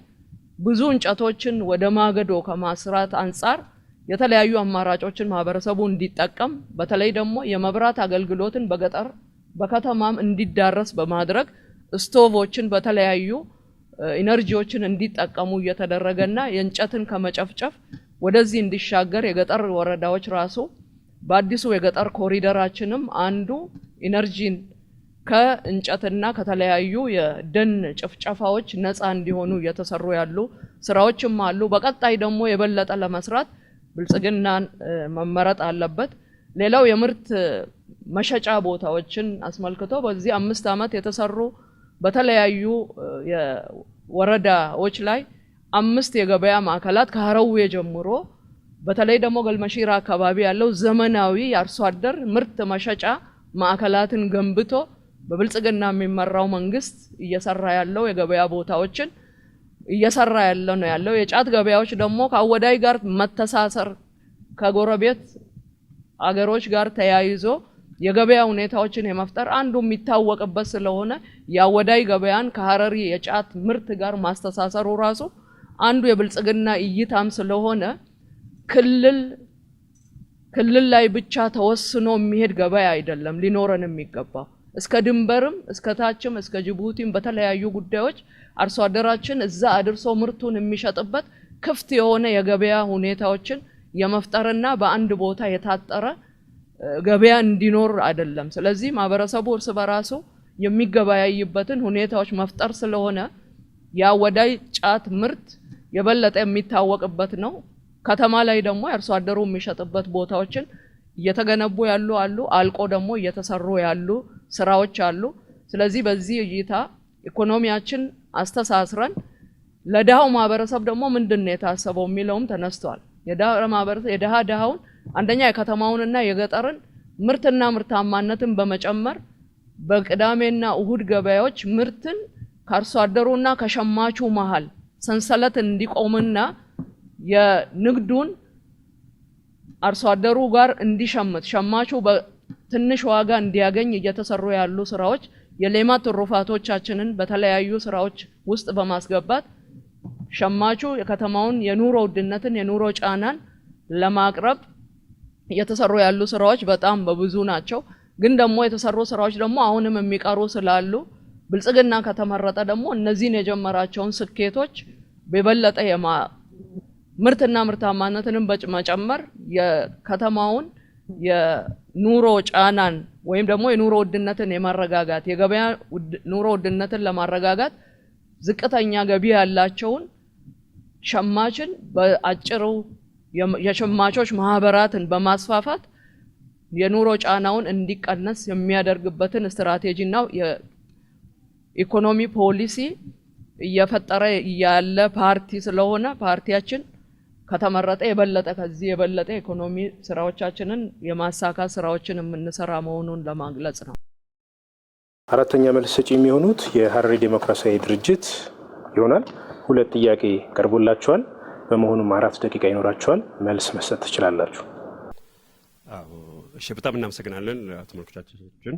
ብዙ እንጨቶችን ወደ ማገዶ ከማስራት አንፃር የተለያዩ አማራጮችን ማህበረሰቡ እንዲጠቀም በተለይ ደግሞ የመብራት አገልግሎትን በገጠር በከተማም እንዲዳረስ በማድረግ ስቶቮችን በተለያዩ ኢነርጂዎችን እንዲጠቀሙ እየተደረገና የእንጨትን ከመጨፍጨፍ ወደዚህ እንዲሻገር የገጠር ወረዳዎች ራሱ በአዲሱ የገጠር ኮሪደራችንም አንዱ ኢነርጂን ከእንጨትና ከተለያዩ የደን ጭፍጨፋዎች ነፃ እንዲሆኑ እየተሰሩ ያሉ ስራዎችም አሉ። በቀጣይ ደግሞ የበለጠ ለመስራት ብልጽግናን መመረጥ አለበት። ሌላው የምርት መሸጫ ቦታዎችን አስመልክቶ በዚህ 5 ዓመት የተሰሩ በተለያዩ የወረዳዎች ላይ 5 የገበያ ማዕከላት ከሀረዌ ጀምሮ በተለይ ደግሞ ገልመሺራ አካባቢ ያለው ዘመናዊ የአርሶ አደር ምርት መሸጫ ማዕከላትን ገንብቶ በብልጽግና የሚመራው መንግስት እየሰራ ያለው የገበያ ቦታዎችን እየሰራ ያለው የጫት ገበያዎች ደግሞ ከአወዳይ ጋር መተሳሰር ከጎረቤት አገሮች ጋር ተያይዞ የገበያ ሁኔታዎችን የመፍጠር አንዱ የሚታወቅበት ስለሆነ የአወዳይ ገበያን ከሀረሪ የጫት ምርት ጋር ማስተሳሰሩ ራሱ አንዱ የብልጽግና እይታም ስለሆነ ክልል ላይ ብቻ ተወስኖ የሚሄድ ገበያ አይደለም ሊኖረን የሚገባው። እስከ ድንበርም እስከ ታችም እስከ ጅቡቲም በተለያዩ ጉዳዮች አርሶ አደራችን እዛ አድርሶ ምርቱን የሚሸጥበት ክፍት የሆነ የገበያ ሁኔታዎችን የመፍጠርና በአንድ ቦታ የታጠረ ገበያ እንዲኖር አይደለም። ስለዚህ ማህበረሰቡ እርስ በራሱ የሚገበያይበትን ሁኔታዎች መፍጠር ስለሆነ የአወዳይ ጫት ምርት የበለጠ የሚታወቅበት ነው። ከተማ ላይ ደግሞ አርሶ አደሩ የሚሸጥበት ቦታዎችን እየተገነቡ ያሉ አሉ፣ አልቆ ደግሞ እየተሰሩ ያሉ ስራዎች አሉ። ስለዚህ በዚህ እይታ ኢኮኖሚያችን አስተሳስረን ለዳው ማህበረሰብ ደግሞ ምንድነው የታሰበው የሚለውም ተነስቷል። የዳው ማህበረሰብ የዳውን አንደኛ የከተማውንና የገጠርን ምርትና ምርታማነትን በመጨመር በቅዳሜና እሁድ ገበያዎች ምርትን ከአርሶ አደሩና ከሸማቹ መሃል ሰንሰለት እንዲቆምና የንግዱን አርሶ አደሩ ጋር እንዲሸምት ሸማቹ በትንሽ ዋጋ እንዲያገኝ እየተሰሩ ያሉ ስራዎች የሌማት ትሩፋቶቻችንን በተለያዩ ስራዎች ውስጥ በማስገባት ሸማቹ የከተማውን የኑሮ ውድነትን የኑሮ ጫናን ለማቅረብ እየተሰሩ ያሉ ስራዎች በጣም በብዙ ናቸው። ግን ደግሞ የተሰሩ ስራዎች ደግሞ አሁንም የሚቀሩ ስላሉ ብልጽግና ከተመረጠ ደግሞ እነዚህን የጀመራቸውን ስኬቶች በበለጠ ምርትና ምርታማነትንም በመጨመር የከተማውን የኑሮ ጫናን ወይም ደግሞ የኑሮ ውድነትን የማረጋጋት የገበያ ኑሮ ውድነትን ለማረጋጋት ዝቅተኛ ገቢ ያላቸውን ሸማችን በአጭሩ የሸማቾች ማህበራትን በማስፋፋት የኑሮ ጫናውን እንዲቀነስ የሚያደርግበትን ስትራቴጂና የኢኮኖሚ ፖሊሲ እየፈጠረ ያለ ፓርቲ ስለሆነ ፓርቲያችን ከተመረጠ የበለጠ ከዚህ የበለጠ ኢኮኖሚ ስራዎቻችንን የማሳካት ስራዎችን የምንሰራ መሆኑን ለማግለጽ ነው። አራተኛ መልስ ሰጪ የሚሆኑት የሀረሪ ዴሞክራሲያዊ ድርጅት ይሆናል። 2 ጥያቄ ቀርቦላችኋል። በመሆኑም 4 ደቂቃ ይኖራችኋል። መልስ መስጠት ትችላላችሁ። እሺ፣ በጣም እናመሰግናለን ተመልካቾቻችን።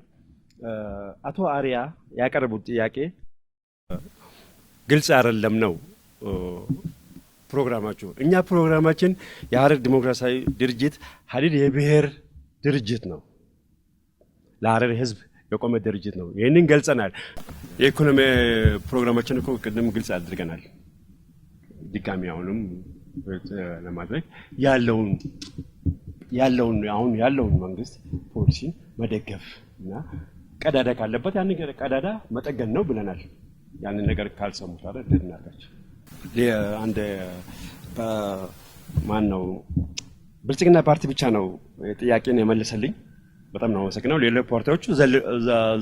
አቶ አሪያ ያቀረቡት ጥያቄ ግልጽ አይደለም ነው ፕሮግራማችሁ። እኛ ፕሮግራማችን የሀረሪ ዴሞክራሲያዊ ድርጅት ሀዲድ የብሔር ድርጅት ነው። ለሀረሪ ህዝብ የቆመ ድርጅት ነው። ይህንን ገልጸናል። የኢኮኖሚ ፕሮግራማችን እኮ ቅድም ግልጽ አድርገናል። ድጋሚ አሁንም ለማድረግ ያለውን መንግስት ፖሊሲን መደገፍ እና ቀዳዳ ካለበት ያን ቀዳዳ መጠገን ነው ብለናል። ያንን ነገር ካልሰሙት አይደል ለናርጋቸው አንድ ማን ነው ብልጽግና ፓርቲ ብቻ ነው ጥያቄን የመለሰልኝ። በጣም ነው አመሰግናለሁ። ሌሎች ፓርቲዎቹ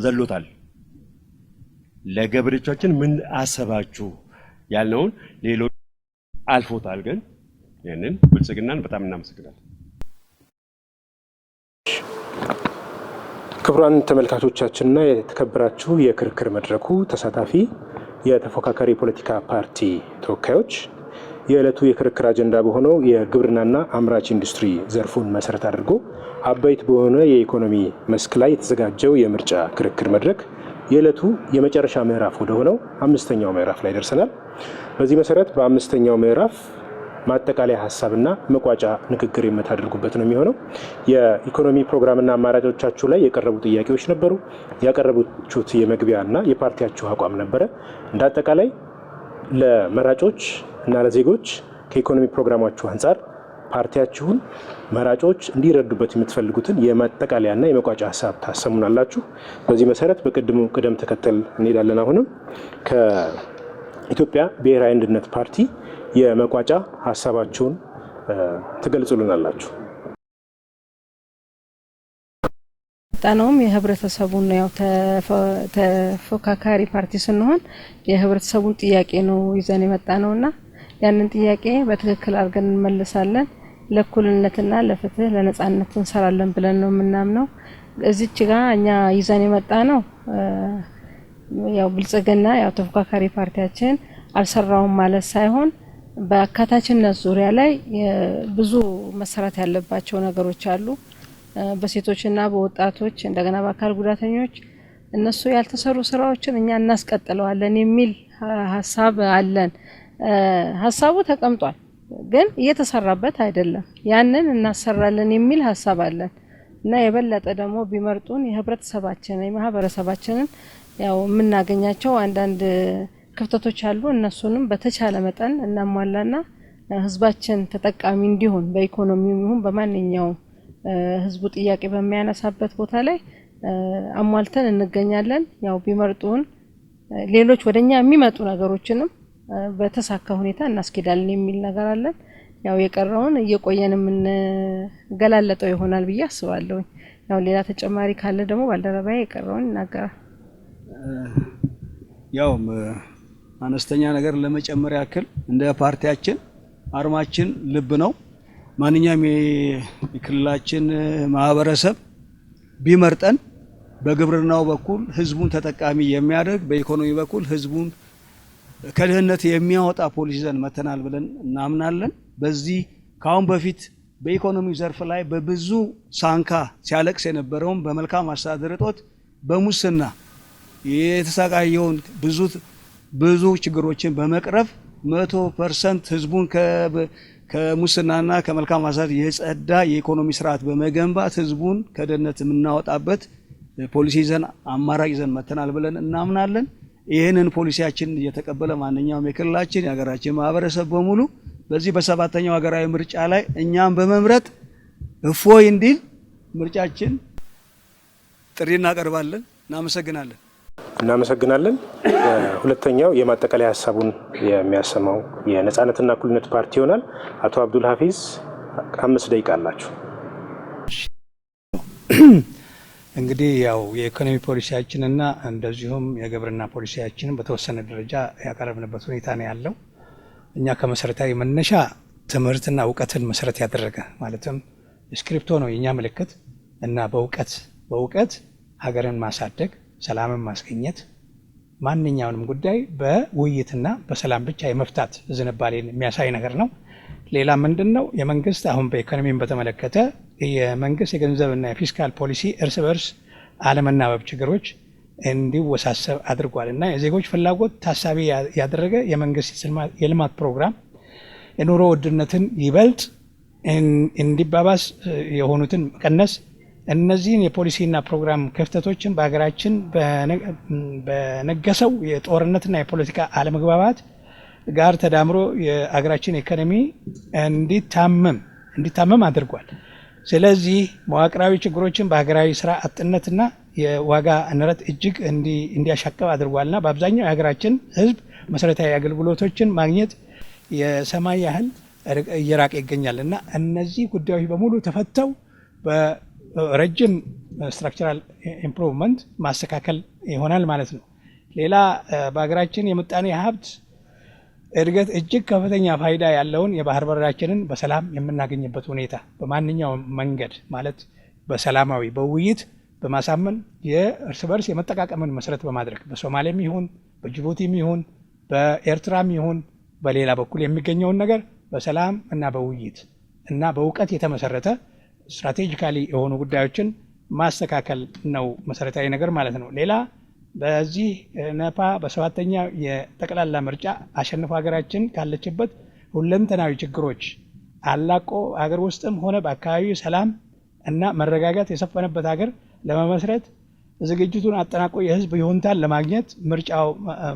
ዘሎታል። ለገበሬዎቻችን ምን አሰባችሁ ያልነውን ሌሎች አልፎታል። ግን ይሄንን ብልጽግናን በጣም እናመሰግናለን። ክቡራን ተመልካቾቻችንና የተከበራችሁ የክርክር መድረኩ ተሳታፊ የተፎካካሪ ፖለቲካ ፓርቲ ተወካዮች የዕለቱ የክርክር አጀንዳ በሆነው የግብርናና አምራች ኢንዱስትሪ ዘርፉን መሰረት አድርጎ አበይት በሆነ የኢኮኖሚ መስክ ላይ የተዘጋጀው የምርጫ ክርክር መድረክ የዕለቱ የመጨረሻ ምዕራፍ ወደ ሆነው 5ኛው ምዕራፍ ላይ ደርሰናል። በዚህ መሰረት በ5ኛው ምዕራፍ ማጠቃለያ ሀሳብና መቋጫ ንግግር የምታደርጉበት ነው የሚሆነው። የኢኮኖሚ ፕሮግራምና አማራጮቻችሁ ላይ የቀረቡ ጥያቄዎች ነበሩ። ያቀረቡት የመግቢያና የፓርቲያችሁ አቋም ነበረ። እንደ አጠቃላይ ለመራጮች እና ለዜጎች ከኢኮኖሚ ፕሮግራማችሁ አንጻር ፓርቲያችሁን መራጮች እንዲረዱበት የምትፈልጉትን የማጠቃለያና የመቋጫ ሀሳብ ታሰሙናላችሁ። በዚህ መሰረት በቅድሙ ቅደም ተከተል እንሄዳለን። አሁንም ከኢትዮጵያ ብሔራዊ አንድነት ፓርቲ የመቋጫ ሀሳባችሁን ትገልጹልናላችሁ። ጣናውም የህብረተሰቡን ነው። ያው ተፎካካሪ ፓርቲ ስንሆን የህብረተሰቡን ጥያቄ ነው ይዘን የመጣ ነውና ያንን ጥያቄ በትክክል አድርገን እንመልሳለን። ለእኩልነትና ለፍትህ ለነጻነት እንሰራለን ብለን ነው የምናምነው። እዚች ጋር እኛ ይዘን የመጣ ነው ያው ብልጽግና ያው ተፎካካሪ ፓርቲያችን አልሰራውም ማለት ሳይሆን በአካታችነት ዙሪያ ላይ ብዙ መሰራት ያለባቸው ነገሮች አሉ። በሴቶችና በወጣቶች እንደገና በአካል ጉዳተኞች እነሱ ያልተሰሩ ስራዎችን እኛ እናስቀጥለዋለን የሚል ሀሳብ አለን። ሀሳቡ ተቀምጧል፣ ግን እየተሰራበት አይደለም። ያንን እናሰራለን የሚል ሀሳብ አለን እና የበለጠ ደግሞ ቢመርጡን የህብረተሰባችንን የማህበረሰባችንን ያው የምናገኛቸው አንዳንድ ክፍተቶች አሉ። እነሱንም በተቻለ መጠን እናሟላና ህዝባችን ተጠቃሚ እንዲሆን በኢኮኖሚውም ይሁን በማንኛውም ህዝቡ ጥያቄ በሚያነሳበት ቦታ ላይ አሟልተን እንገኛለን። ያው ቢመርጡን ሌሎች ወደኛ የሚመጡ ነገሮችንም በተሳካ ሁኔታ እናስኬዳለን የሚል ነገር አለን። ያው የቀረውን እየቆየን ገላለጠው ይሆናል ብዬ አስባለሁ። ያው ሌላ ተጨማሪ ካለ ደግሞ ባልደረባዬ የቀረውን ይናገራል። ያው አነስተኛ ነገር ለመጨመር ያክል እንደ ፓርቲያችን አርማችን ልብ ነው። ማንኛውም የክልላችን ማህበረሰብ ቢመርጠን በግብርናው በኩል ህዝቡን ተጠቃሚ የሚያደርግ በኢኮኖሚ በኩል ህዝቡን ከድህነት የሚያወጣ ፖሊሲ ይዘን መተናል ብለን እናምናለን። በዚህ ካሁን በፊት በኢኮኖሚ ዘርፍ ላይ በብዙ ሳንካ ሲያለቅስ የነበረውን በመልካም አስተዳደር እጦት በሙስና የተሰቃየውን ብዙ ችግሮችን በመቅረፍ 100% ህዝቡን ከሙስናና ከመልካም አስተዳደር የጸዳ የኢኮኖሚ ስርዓት በመገንባት ህዝቡን ከድህነት የምናወጣበት ፖሊሲ ይዘን አማራጭ ይዘን መተናል ብለን እናምናለን። ይህንን ፖሊሲያችን እየተቀበለ ማንኛውም የክልላችን የሀገራችን ማህበረሰብ በሙሉ በዚህ በሰባተኛው ሀገራዊ ምርጫ ላይ እኛም በመምረጥ እፎይ እንዲል ምርጫችን ጥሪ እናቀርባለን። እናመሰግናለን። ሁለተኛው የማጠቃለያ ሀሳቡን የሚያሰማው የነጻነትና እኩልነት ፓርቲ ይሆናል። አቶ አብዱል ሀፊዝ 5 ደቂቃ አላችሁ። እንግዲህ ያው የኢኮኖሚ ፖሊሲያችንና እንደዚሁም የግብርና ፖሊሲያችንን በተወሰነ ደረጃ ያቀረብንበት ሁኔታ ነው ያለው። እኛ ከመሰረታዊ መነሻ ትምህርትና እውቀትን መሰረት ያደረገ ማለትም ስክሪፕቶ ነው የኛ ምልክት እና በእውቀት ሀገርን ማሳደግ፣ ሰላምን ማስገኘት፣ ማንኛውንም ጉዳይ በውይይትና በሰላም ብቻ የመፍታት ዝንባሌን የሚያሳይ ነገር ነው። ሌላ ምንድነው የመንግስት አሁን በኢኮኖሚን በተመለከተ የመንግስት የገንዘብና የፊስካል ፖሊሲ እርስ በርስ አለመናበብ ችግሮች እንዲወሳሰብ አድርጓል እና የዜጎች ፍላጎት ታሳቢ ያደረገ የመንግስት የልማት ፕሮግራም የኑሮ ውድነትን ይበልጥ እንዲባባስ የሆኑትን መቀነስ እነዚህን የፖሊሲና ፕሮግራም ክፍተቶችን በሀገራችን በነገሰው የጦርነትና የፖለቲካ አለመግባባት ጋር ተዳምሮ የሀገራችን ኢኮኖሚ እንዲታመም አድርጓል። ስለዚህ መዋቅራዊ ችግሮችን በሀገራዊ ስራ አጥነትና የዋጋ ንረት እጅግ እንዲያሻቅብ አድርጓልና በአብዛኛው የሀገራችን ህዝብ መሰረታዊ አገልግሎቶችን ማግኘት የሰማይ ያህል እየራቀ ይገኛል እና እነዚህ ጉዳዮች በሙሉ ተፈተው በረጅም ስትራክቸራል ኢምፕሩቭመንት ማስተካከል ይሆናል ማለት ነው። ሌላ በሀገራችን የምጣኔ ሀብት እድገት እጅግ ከፍተኛ ፋይዳ ያለውን የባህር በራችንን በሰላም የምናገኝበት ሁኔታ በማንኛውም መንገድ ማለት በሰላማዊ በውይይት በማሳመን የእርስ በርስ የመጠቃቀምን መሰረት በማድረግ በሶማሌም ይሁን በጅቡቲም ይሁን በኤርትራም ይሁን በሌላ በኩል የሚገኘውን ነገር በሰላም እና በውይይት እና በእውቀት የተመሰረተ ስትራቴጂካሊ የሆኑ ጉዳዮችን ማስተካከል ነው መሰረታዊ ነገር ማለት ነው። ሌላ በዚህ ነፓ በሰባተኛ የጠቅላላ ምርጫ አሸንፎ ሀገራችን ካለችበት ሁለንተናዊ ችግሮች አላቆ ሀገር ውስጥም ሆነ በአካባቢው ሰላም እና መረጋጋት የሰፈነበት ሀገር ለመመስረት ዝግጅቱን አጠናቆ የህዝብ ይሁንታን ለማግኘት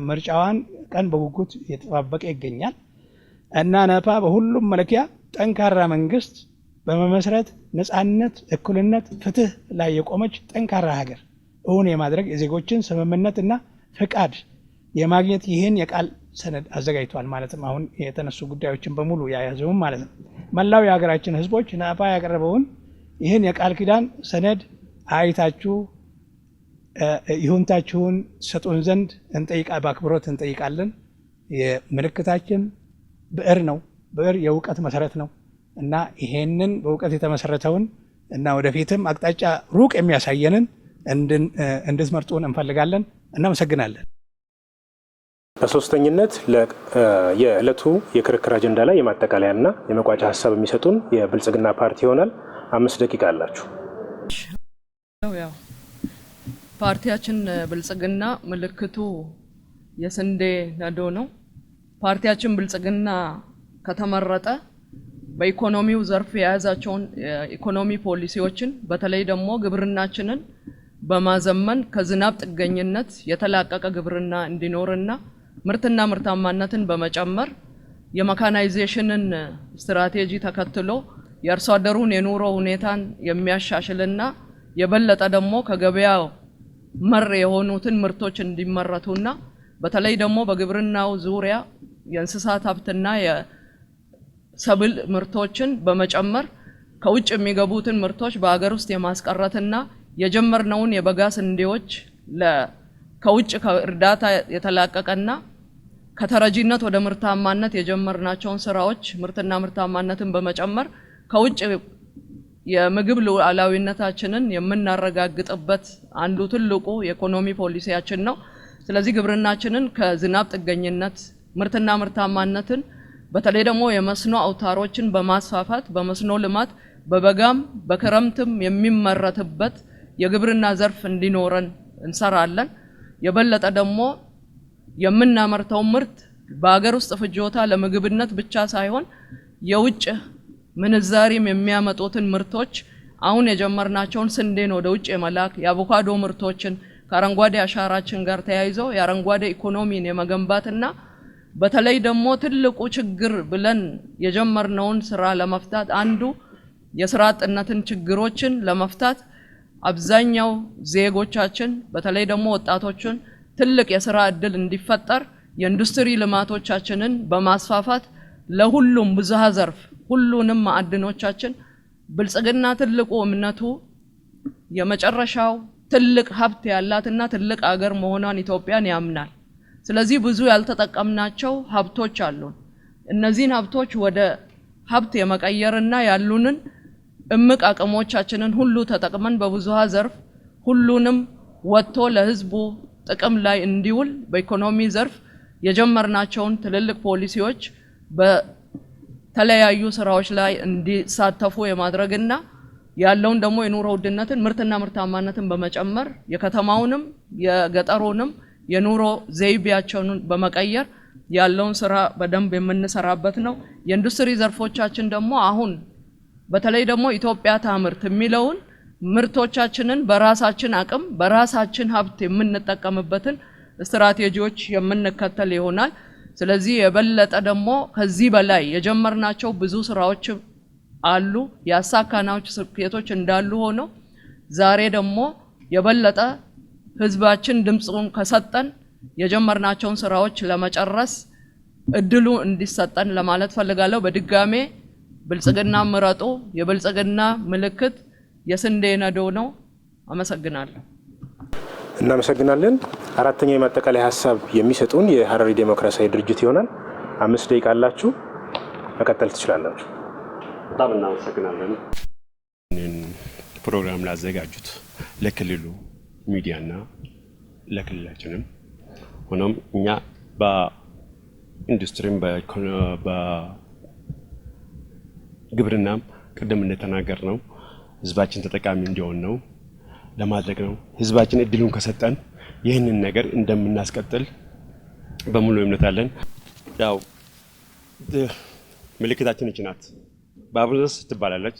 ምርጫዋን ቀን በጉጉት እየተጠባበቀ ይገኛል እና ነፓ በሁሉም መለኪያ ጠንካራ መንግስት በመመስረት ነፃነት፣ እኩልነት፣ ፍትህ ላይ የቆመች ጠንካራ ሀገር እውን የማድረግ የዜጎችን ስምምነትና ፍቃድ የማግኘት ይህን የቃል ሰነድ አዘጋጅቷል። ማለትም አሁን የተነሱ ጉዳዮችን በሙሉ ያያዘውም ማለት ነው። መላው የሀገራችን ህዝቦች ነፓ ያቀረበውን ይህን የቃል ኪዳን ሰነድ አይታችሁ ይሁንታችሁን ሰጡን ዘንድ በአክብሮት እንጠይቃለን። የምልክታችን ብዕር ነው። ብዕር የእውቀት መሰረት ነው እና ይሄንን በእውቀት የተመሰረተውን እና ወደፊትም አቅጣጫ ሩቅ የሚያሳየንን እንድትመርጡን እንፈልጋለን። እናመሰግናለን። በሶስተኝነት የዕለቱ የክርክር አጀንዳ ላይ የማጠቃለያና የመቋጫ ሀሳብ የሚሰጡን የብልጽግና ፓርቲ ይሆናል። 5 ደቂቃ አላችሁ። ያው ፓርቲያችን ብልጽግና ምልክቱ የስንዴ ነዶ ነው። ፓርቲያችን ብልጽግና ከተመረጠ በኢኮኖሚው ዘርፍ የያዛቸውን ኢኮኖሚ ፖሊሲዎችን በተለይ ደግሞ ግብርናችንን በማዘመን ከዝናብ ጥገኝነት የተላቀቀ ግብርና እንዲኖርና ምርትና ምርታማነትን በመጨመር የሜካናይዜሽንን ስትራቴጂ ተከትሎ የአርሶ አደሩን የኑሮ ሁኔታን የሚያሻሽልና የበለጠ ደግሞ ከገበያው መር የሆኑትን ምርቶች እንዲመረቱና በተለይ ደግሞ በግብርናው ዙሪያ የእንስሳት ሀብትና የሰብል ምርቶችን በመጨመር ከውጭ የሚገቡትን ምርቶች በአገር ውስጥ የማስቀረትና የጀመርነውን የበጋ ስንዴዎች ከውጭ እርዳታ የተላቀቀና ከተረጂነት ወደ ምርታማነት የጀመርናቸውን ስራዎች ምርትና ምርታማነትን በመጨመር ከውጭ የምግብ ሉዓላዊነታችንን የምናረጋግጥበት አንዱ ትልቁ የኢኮኖሚ ፖሊሲያችን ነው። ስለዚህ ግብርናችንን ከዝናብ ጥገኝነት ምርትና ምርታማነትን በተለይ ደግሞ የመስኖ አውታሮችን በማስፋፋት በመስኖ ልማት በበጋም በክረምትም የሚመረትበት የግብርና ዘርፍ እንዲኖረን እንሰራለን። የበለጠ ደግሞ የምናመርተው ምርት በአገር ውስጥ ፍጆታ ለምግብነት ብቻ ሳይሆን የውጭ ምንዛሪም የሚያመጡትን ምርቶች አሁን የጀመርናቸውን ስንዴን ወደ ውጭ የመላክ የአቮካዶ ምርቶችን ከአረንጓዴ አሻራችን ጋር ተያይዘው የአረንጓዴ ኢኮኖሚን የመገንባትና በተለይ ደግሞ ትልቁ ችግር ብለን የጀመርነውን ስራ ለመፍታት አንዱ የስራ አጥነትን ችግሮችን ለመፍታት አብዛኛው ዜጎቻችን በተለይ ደግሞ ወጣቶችን ትልቅ የስራ እድል እንዲፈጠር የኢንዱስትሪ ልማቶቻችንን በማስፋፋት ለሁሉም ብዝሃ ዘርፍ ሁሉንም ማዕድኖቻችን ብልጽግና ትልቁ እምነቱ የመጨረሻው ትልቅ ሀብት ያላትና ትልቅ አገር መሆኗን ኢትዮጵያን ያምናል። ስለዚህ ብዙ ያልተጠቀምናቸው ሀብቶች አሉን። እነዚህን ሀብቶች ወደ ሀብት የመቀየርና ያሉንን እምቅ አቅሞቻችንን ሁሉ ተጠቅመን በብዝሃ ዘርፍ ሁሉንም ወጥቶ ለህዝቡ ጥቅም ላይ እንዲውል በኢኮኖሚ ዘርፍ የጀመርናቸውን ትልልቅ ፖሊሲዎች በተለያዩ ስራዎች ላይ እንዲሳተፉ የማድረግና ያለውን ደግሞ የኑሮ ውድነትን ምርትና ምርታማነትን በመጨመር የከተማውንም የገጠሩንም የኑሮ ዘይቤያቸውን በመቀየር ያለውን ስራ በደንብ የምንሰራበት ነው። የኢንዱስትሪ ዘርፎቻችን ደግሞ አሁን በተለይ ደግሞ ኢትዮጵያ ታምርት የሚለውን ምርቶቻችንን በራሳችን አቅም በራሳችን ሀብት የምንጠቀምበትን ስትራቴጂዎች የምንከተል ይሆናል። ስለዚህ የበለጠ ደግሞ ከዚህ በላይ የጀመርናቸው ብዙ ስራዎች አሉ፣ ያሳካናቸው ስኬቶች እንዳሉ ሆኖ ዛሬ ደግሞ የበለጠ ህዝባችን ድምጹን ከሰጠን የጀመርናቸውን ስራዎች ለመጨረስ እድሉ እንዲሰጠን ለማለት ፈልጋለሁ። በድጋሜ ብልጽግና ምረጡ። የብልጽግና ምልክት የስንዴ ነዶ ነው። አመሰግናለሁ። እናመሰግናለን። አራተኛው የማጠቃለያ ሀሳብ የሚሰጡን የሐረሪ ዴሞክራሲያዊ ድርጅት ይሆናል። 5 ደቂቃ አላችሁ፣ መቀጠል ትችላላችሁ። በጣም እናመሰግናለን። ፕሮግራም ላዘጋጁት ለክልሉ ሚዲያና ለክልላችንም ሆኖም እኛ በኢንዱስትሪም በግብርናም ቅድም እንደተናገር ነው ህዝባችን ተጠቃሚ እንዲሆን ነው ለማድረግ ነው። ህዝባችን እድሉን ከሰጠን ይህንን ነገር እንደምናስቀጥል በሙሉ እምነት አለን። ያው ምልክታችን እቺ ናት። ባቡርስ ትባላለች።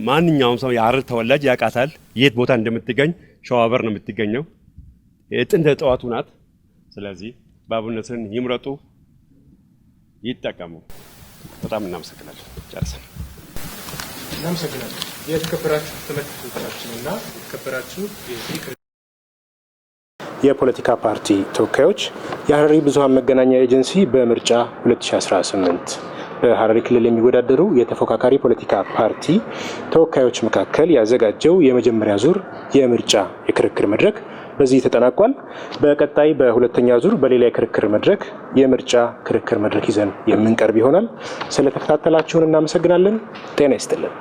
ማንኛውም ሰው የሐረር ተወላጅ ያውቃታል የት ቦታ እንደምትገኝ። ሸዋበር ነው የምትገኘው። የጥንት ጠዋቱ ናት። ስለዚህ ባቡርነትን ይምረጡ፣ ይጠቀሙ። በጣም እናመሰግናለን። ጨርሰን እናመሰግናለን። የተከበራችሁ ተመልካቾቻችንና የተከበራችሁ የፖለቲካ ፓርቲ ተወካዮች የሐረሪ ብዙሃን መገናኛ ኤጀንሲ በምርጫ 2018 በሐረሪ ክልል የሚወዳደሩ የተፎካካሪ ፖለቲካ ፓርቲ ተወካዮች መካከል ያዘጋጀው የመጀመሪያ ዙር የምርጫ የክርክር መድረክ በዚህ ተጠናቋል። በቀጣይ በሁለተኛ ዙር በሌላ የክርክር መድረክ የምርጫ ክርክር መድረክ ይዘን የምንቀርብ ይሆናል። ስለተከታተላችሁን እናመሰግናለን። ጤና ይስጥልን።